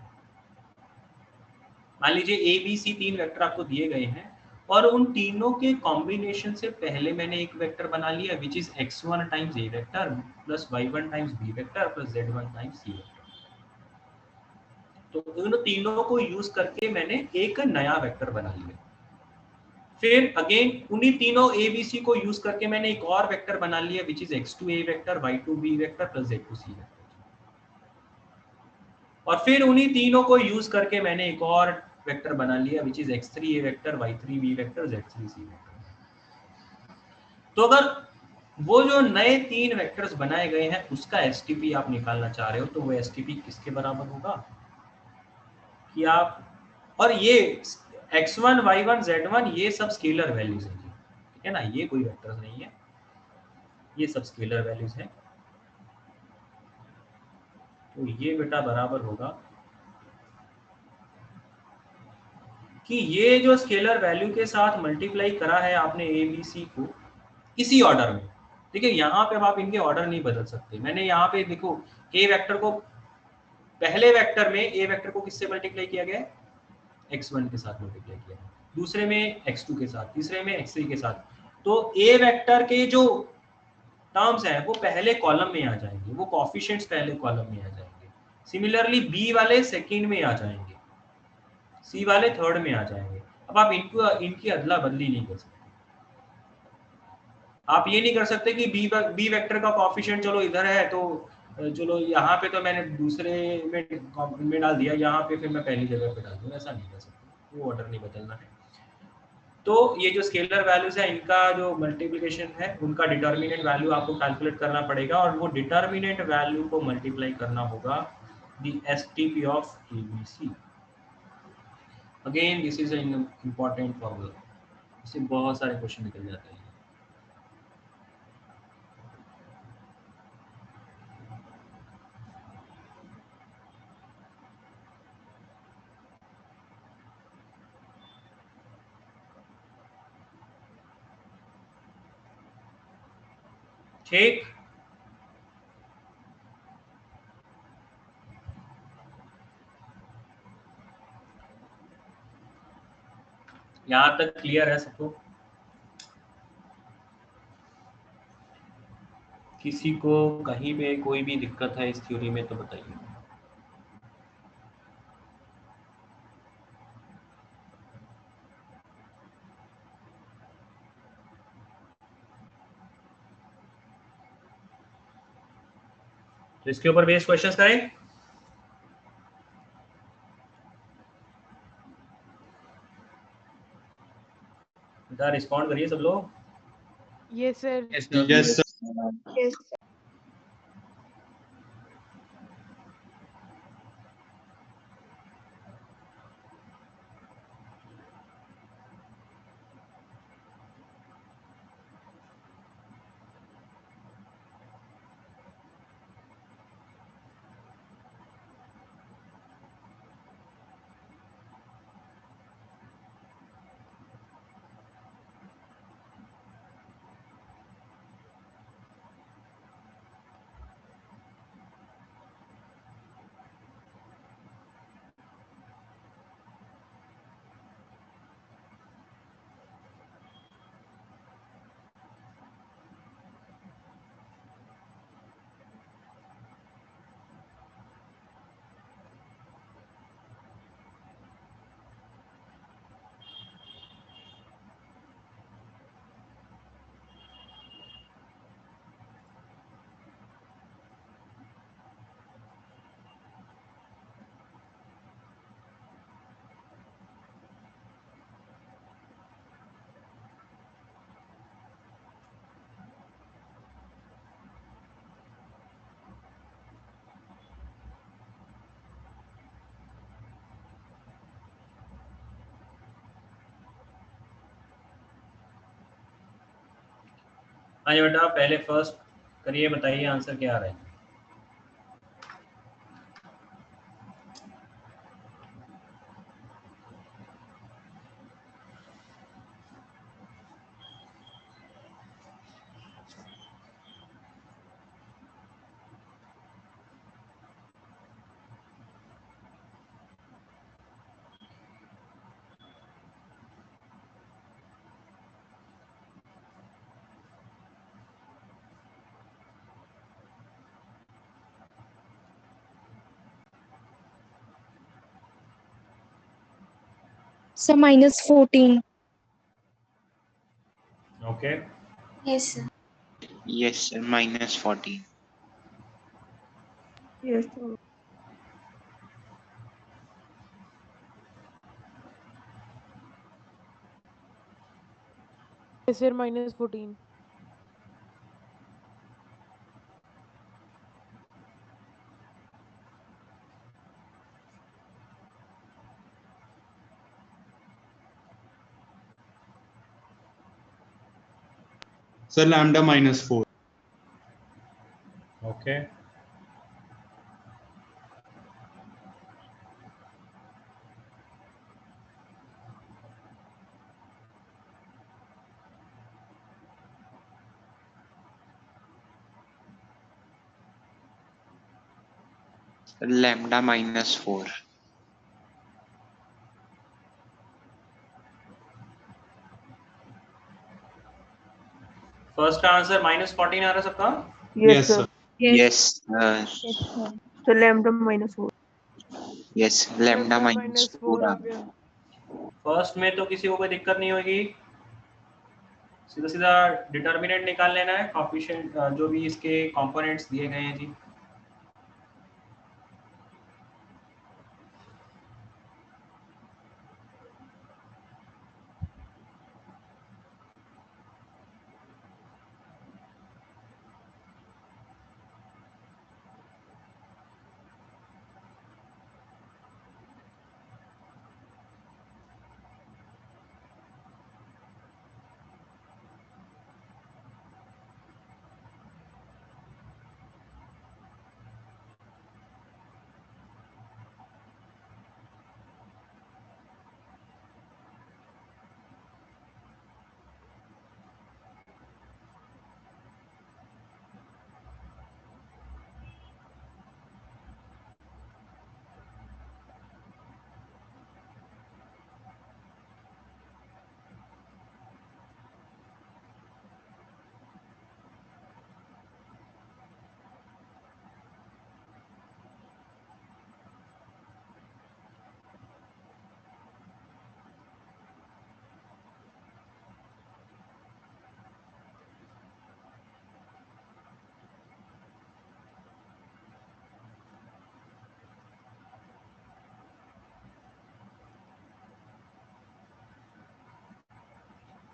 मान लीजिए ABC 3 वेक्टर आपको दिए गए हैं और उन तीनों के कॉम्बिनेशन से पहले मैंने एक वेक्टर बना लिया which is x1 times a vector plus y1 times b vector plus z1 times c vector. तो उन तीनों को यूज करके मैंने एक नया वेक्टर बना लिया। फिर अगेन उन्हीं तीनों ABC को यूज करके मैंने एक और वेक्टर बना लिया which is x2 a vector y2 b vector plus z2 c vector. और फिर उन्हीं तीनों को यूज करके मैंने एक और वेक्टर बना लिया which is x3 a vector y3 b vector z3 c vector. तो अगर वो जो नए 3 वेक्टर्स बनाए गए हैं उसका एसटीपी आप निकालना चाह रहे हो तो वो एसटीपी किसके बराबर होगा कि आप, और ये x1 y1 z1 ये सब स्केलर वैल्यूज हैं जी, ठीक है ना, ये कोई वेक्टर्स नहीं है, ये सब स्केलर वैल्यूज हैं। तो ये बेटा बराबर होगा कि ये जो स्केलर वैल्यू के साथ मल्टीप्लाई करा है आपने ए बी सी को इसी ऑर्डर में, ठीक है। यहाँ पे अब आप इनके ऑर्डर नहीं बदल सकते। मैंने यहाँ पे देखो ए वेक्टर को, पहले वेक्टर में ए वेक्टर को किससे मल्टीप्लाई किया गया है, x1 के साथ मल्टीप्लाई किया है, दूसरे में x2 के साथ, तीसरे में x3 के साथ। तो ए वेक्टर के जो टर्म्स हैं वो पहले कॉलम में आ जाएंगे, वो कोएफिशिएंट्स पहले कॉलम में आ जाएंगे। सिमिलरली बी वाले सेकंड में आ जाएंगे, सी वाले थर्ड में आ जाएंगे। अब आप इनकी अदला बदली नहीं कर सकते। आप ये नहीं कर सकते कि बी वेक्टर का कोएफिशिएंट चलो इधर है तो चलो यहाँ पे तो मैंने दूसरे में डाल दिया, यहाँ पे फिर मैं पहली जगह पे डाल दूँ, ऐसा नहीं कर सकते, वो ऑर्डर नहीं बदलना है। तो ये जो स्केलर वैल्यूज है इनका जो मल्टीप्लिकेशन है उनका डिटर्मिनेंट वैल्यू आपको कैलकुलेट करना पड़ेगा और वो डिटर्मिनेंट वैल्यू को मल्टीप्लाई करना होगा the STP of ABC. Again this is an important formula, इससे बहुत सारे क्वेश्चन निकल जाते हैं। ठीक, यहां तक क्लियर है सबको? किसी को कहीं पे कोई भी दिक्कत है इस थ्योरी में तो बताइए। तो इसके ऊपर बेस्ड क्वेश्चंस करें। बेटा रिस्पॉन्ड करिए सब लोग। Yes sir. Yes sir. Yes हाँ जी बेटा, पहले फर्स्ट करिए, बताइए आंसर क्या आ रहा है। Sir -14. Okay, Yes, sir. Yes, sir. -14. Yes, sir. Yes, sir, -14. Sir lambda -4. Okay, Lambda -4. First का आंसर -14 आ रहा है सबका। Yes, Yes, sir. sir. Yes, Yes, sir. So lambda -4. yes. Lambda -4 -4. आ गया। फर्स्ट में तो किसी को कोई दिक्कत नहीं होगी, सीधा सीधा डिटर्मिनेंट निकाल लेना है, कॉफिशिएंट जो भी इसके कंपोनेंट्स दिए गए हैं जी।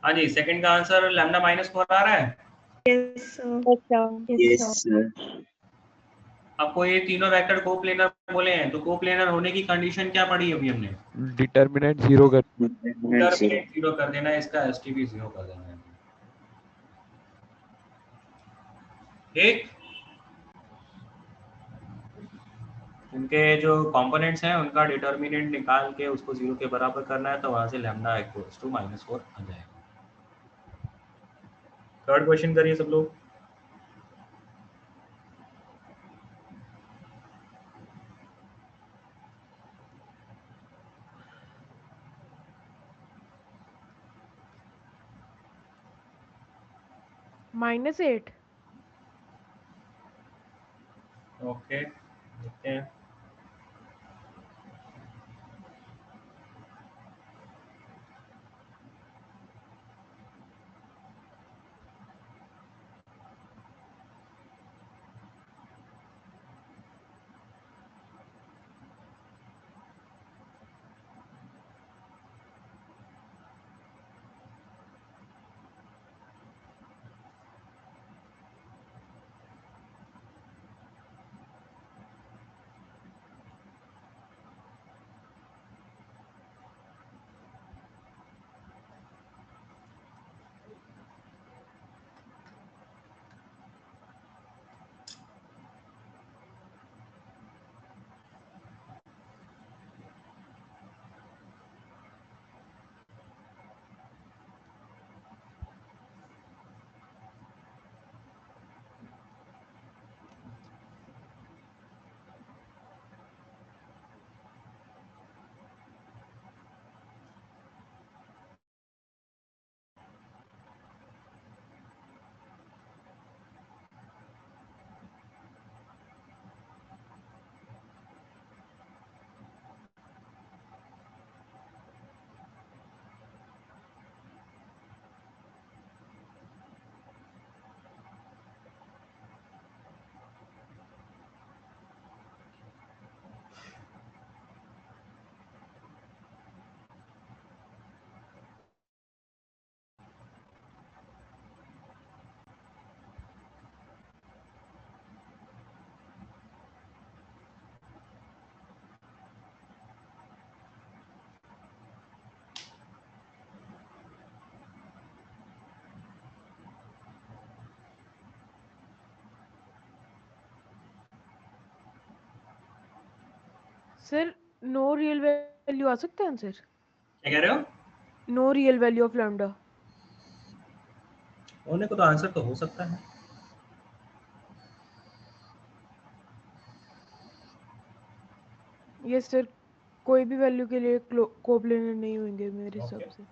हाँ जी, सेकंड का आंसर लैम्डा -4 आ रहा है। Yes, sir. Yes, sir. आपको ये तीनों वेक्टर कोप्लेनर बोले हैं, तो कोप्लेनर होने की कंडीशन क्या पड़ी अभी हमने? डिटर्मिनेंट 0 कर Determinant 0. डिटर्मिनेंट 0 कर देना है, इसका एसटीपी 0 कर देना है। ठीक, उनके जो कंपोनेंट्स हैं उनका डिटर्मिनेंट निकाल के उसको 0 के बराबर करना है, तो वहां से लैम्डा इक्वल्स टू -4 आ जाएगा। थर्ड क्वेश्चन करिए सब लोग। -8। ओके, देखते हैं। सर नो रियल वैल्यू आ सकता है आंसर? क्या कह रहे हो? No real value of lambda. होने को तो आंसर तो हो सकता है। यस सर, कोई भी वैल्यू के लिए कोप्लेनर नहीं होंगे मेरे हिसाब से।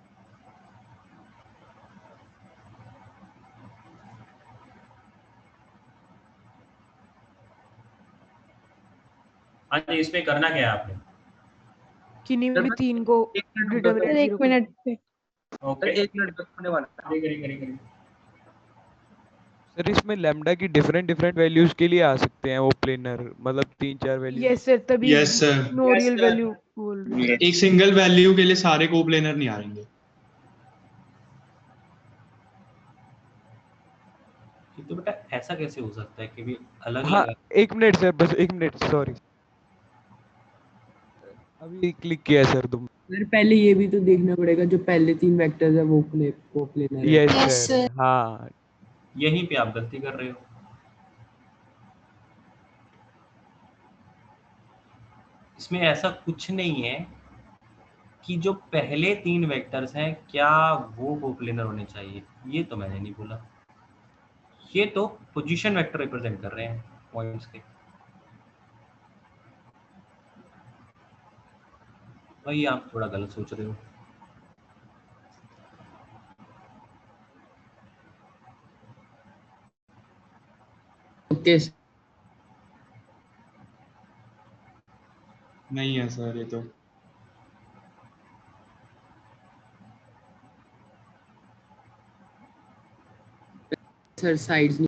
हाँ जी, इसमें करना क्या है आपने? किन्हीं भी तीन को डिटरमिनेंट सर 1 मिनट पे ओके, 1 मिनट बस होने वाला है। करिए। सर इसमें लैम्डा की डिफरेंट वैल्यूज के लिए आ सकते हैं वो प्लेनर, मतलब 3-4 वैल्यू। यस सर, तभी yes sir, no real value बोल रहे हैं। एक सिंगल वैल्यू के लिए सारे कोप्लेनर नहीं आएंगे। तो बेटा ऐसा कैसे हो सकता है कि भी अलग हाँ अलग? 1 मिनट सर, बस 1 मिनट, सॉरी अभी क्लिक किया सर तुम। सर पहले ये भी तो देखना पड़ेगा जो पहले 3 वेक्टर्स है वो कोप्लेनर है। यस सर, हाँ यहीं पे आप गलती कर रहे हो। इसमें ऐसा कुछ नहीं है कि जो पहले 3 वेक्टर्स हैं क्या वो कोप्लेनर होने चाहिए, ये तो मैंने नहीं बोला। ये तो पोजीशन वेक्टर रिप्रेजेंट कर रहे हैं पॉइंट्स के। वही आप थोड़ा गलत सोच रहे हो। ओके नहीं है सर ये तो। Sir sides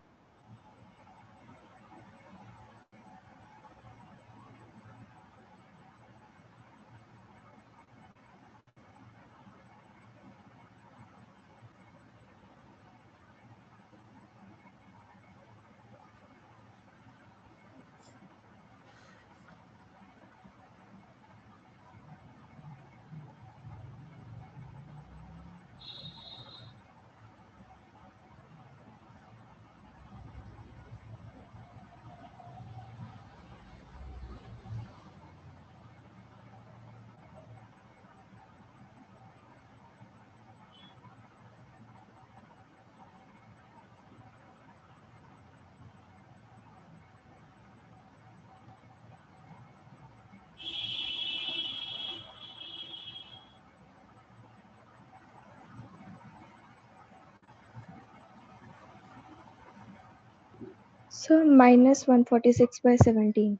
sir -146/17।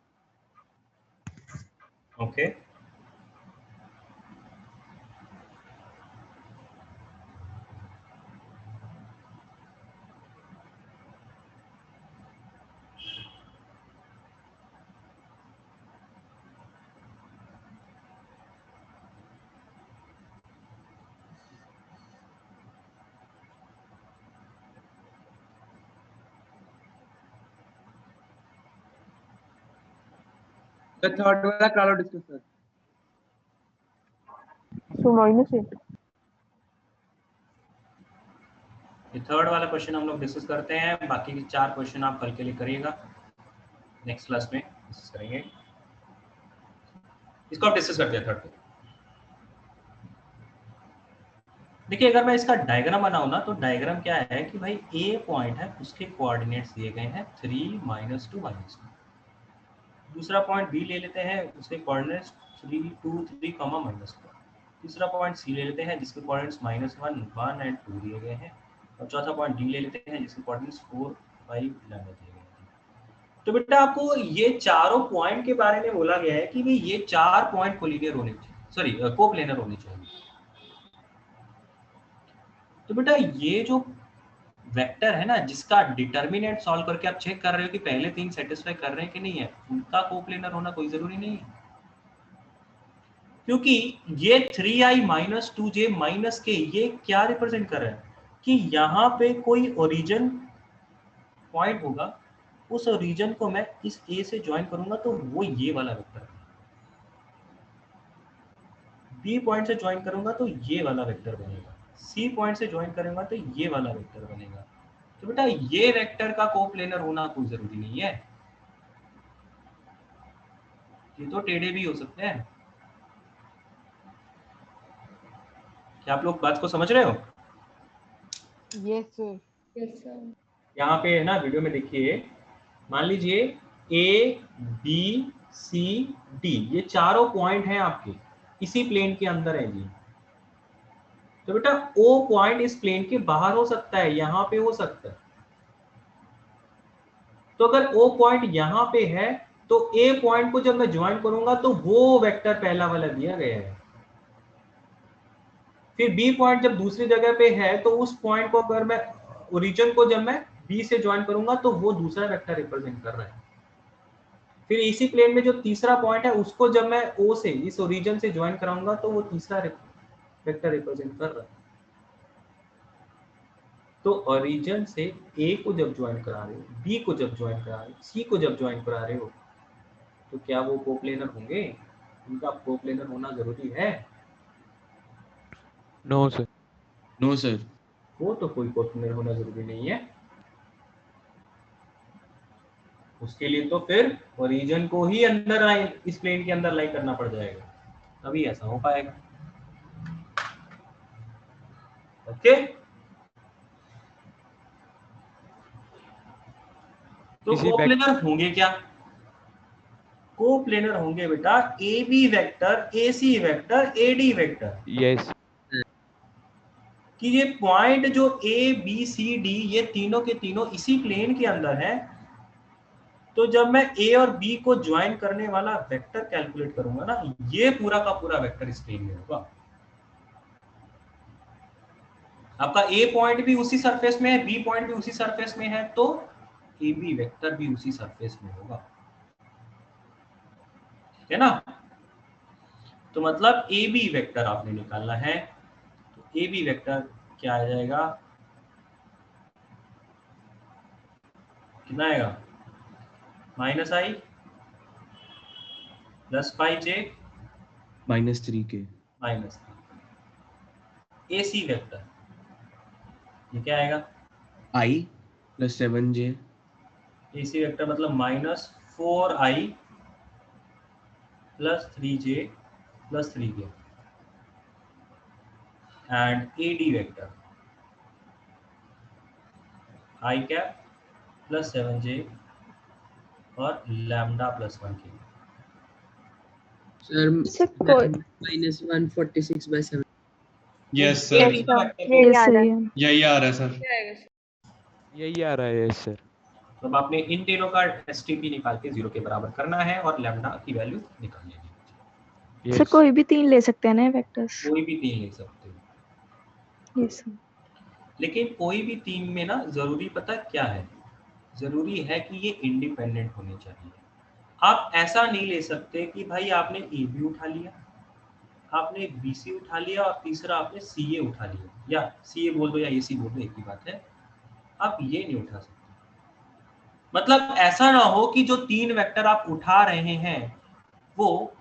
Okay, the third वाला करा लो डिस्कस सर। So -8. ये थर्ड वाला क्वेश्चन हम लोग डिस्कस करते हैं, बाकी के 4 क्वेश्चन आप कल के लिए करिएगा, नेक्स्ट क्लास में डिस्कस करेंगे। इसको आप डिस्कस करते हैं थर्ड को। देखिए अगर मैं इसका डायग्राम बनाऊं ना, तो डायग्राम क्या है कि भाई ए पॉइंट है, उसके कोऑर्डिनेट्स दिए गए हैं 3, -2, -2। दूसरा पॉइंट बी ले लेते हैं, उसके कोऑर्डिनेट्स 3, 2, 3, -2। तीसरा पॉइंट सी ले लेते हैं जिसके कोऑर्डिनेट्स -1, 1 एंड 2 दिए गए हैं। और चौथा पॉइंट डी ले लेते हैं जिसके कोऑर्डिनेट्स 4, 5 लैम्डा दिए गए हैं। तो बेटा आपको ये चारों पॉइंट के बारे में बोला गया है कि भाई ये 4 पॉइंट कोलिनियर होने चाहिए, सॉरी कोप्लेनर होने चाहिए। तो बेटा ये जो वेक्टर है ना, जिसका डिटर्मिनेंट सॉल्व करके आप चेक कर रहे हो कि पहले 3 सेटिस्फाई कर रहे हैं कि नहीं है, उनका कोप्लेनर होना कोई जरूरी नहीं है, क्योंकि ये 3i - 2j - k ये क्या रिप्रेजेंट कर रहा है कि यहाँ पे कोई ओरिजिन पॉइंट होगा, उस ओरिजिन को मैं इस a से ज्वाइन करूंगा तो वो ये वाला वेक्टर है, b पॉइंट से ज्वाइन करूंगा तो ये वाला वेक्टर बनेगा, c पॉइंट से ज्वाइन करूंगा तो ये वाला वेक्टर बनेगा। तो बेटा ये वेक्टर का कोप्लेनर होना कोई जरूरी नहीं है, ये तो टेढ़े भी हो सकते हैं। क्या आप लोग बात को समझ रहे हो? Yes sir. यहाँ पे है ना, वीडियो में देखिए, मान लीजिए ए बी सी डी ये चारों पॉइंट हैं आपके इसी प्लेन के अंदर है जी। तो बेटा ओ पॉइंट इस प्लेन के बाहर हो सकता है, यहाँ पे हो सकता है। तो अगर ओ पॉइंट यहाँ पे है तो ए पॉइंट को जब मैं ज्वाइन करूंगा तो वो वेक्टर पहला वाला दिया गया है। फिर बी पॉइंट जब दूसरी जगह पे है तो उस पॉइंट को अगर मैं ओरिजिन को जब मैं बी से ज्वाइन करूंगा तो वो दूसरा वेक्टर रिप्रेजेंट कर रहा है। फिर इसी प्लेन में जो तीसरा पॉइंट है उसको जब मैं ओ से इस ओरिजिन से ज्वाइन कराऊंगा तो वो तीसरा वेक्टर रिप्रेजेंट कर रहा है। तो ओरिजिन से ए को जब ज्वाइन करा रहे हो, बी को जब ज्वाइन करा रहे हो, सी को जब ज्वाइन करा रहे हो, तो क्या वो कोप्लेनर होंगे? उनका कोप्लेनर होना जरूरी है? No sir. No sir. वो तो कोई कोप्लेनर होना जरूरी नहीं है। उसके लिए तो फिर ओरिजिन को ही अंदर इस प्लेन के अंदर लाई करना पड़ जाएगा, तभी ऐसा हो पाएगा। ओके, तो कोप्लेनर होंगे क्या? कोप्लेनर होंगे बेटा A B vector, A C vector, A D vector. Yes. कि ये पॉइंट जो ए बी सी डी ये तीनों के तीनों इसी प्लेन के अंदर है, तो जब मैं ए और बी को ज्वाइन करने वाला वेक्टर कैलकुलेट करूंगा ना, ये पूरा का पूरा वेक्टर इस प्लेन में होगा। आपका ए पॉइंट भी उसी सरफेस में है, बी पॉइंट भी उसी सरफेस में है, तो ए बी वेक्टर भी उसी सरफेस में होगा, ठीक है ना? तो मतलब ए बी वेक्टर आपने निकालना है, तो ए बी वेक्टर क्या आ जाएगा? कितना आएगा? Minus I plus 5j minus 3k minus A C vector ये क्या आएगा? i plus 7j। A C vector मतलब minus 4i plus 3j plus 3k and A D vector i cap plus 7j और lambda plus 1k। Sir -146/7। Yes sir, यही आ रहा है। यही आ रहा है सर। यही आ रहा है। Yes sir. तो अब आपने इन तीनों का एसटीपी निकाल के 0 के बराबर करना है और लैम्डा की वैल्यू निकालनी है। सर कोई भी 3 ले सकते हैं ना वेक्टर्स? कोई भी 3 ले सकते हो। Yes sir. लेकिन कोई भी 3 में ना जरूरी पता क्या है? जरूरी है कि ये इंडिपेंडेंट होने चाहिए। आप ऐसा नहीं ले सकते कि भाई आपने ए बी उठा लिया, आपने बी सी उठा लिया और तीसरा आपने सी ए उठा लिया, या सी ए बोल दो या ए सी बोल दो, एक ही बात है। आप ये नहीं उठा सकते। मतलब ऐसा ना हो कि जो 3 वेक्टर आप उठा रहे हैं वो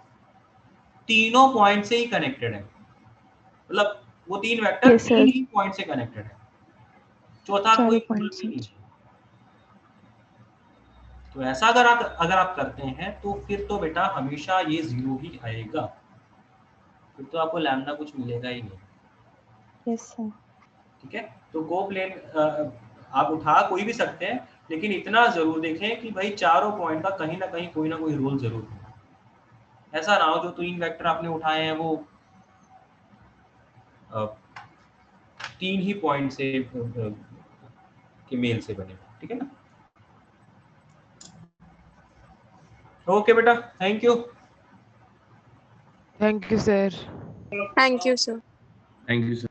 तीनों पॉइंट से ही कनेक्टेड है, मतलब वो 3 वेक्टर Yes, sir. 3 ही पॉइंट से कनेक्टेड है, चौथा चारों कोई point नहीं है। तो ऐसा अगर आप करते हैं तो फिर तो बेटा हमेशा ये 0 ही आएगा, फिर तो आपको लैम्डा कुछ मिलेगा ही नहीं। Yes sir. ठीक है, तो गो प्लेन आप उठा कोई भी सकते हैं, लेकिन इतना जरूर देखें कि भाई चारों पॉइंट का कहीं ना कहीं कोई ना कोई रोल जरूर है। ऐसा ना हो जो 3 वेक्टर आपने उठाए हैं वो 3 ही पॉइंट से के मेल से बने, ठीक है ना? ओके बेटा, thank you. Thank you sir. Thank you sir. Thank you sir.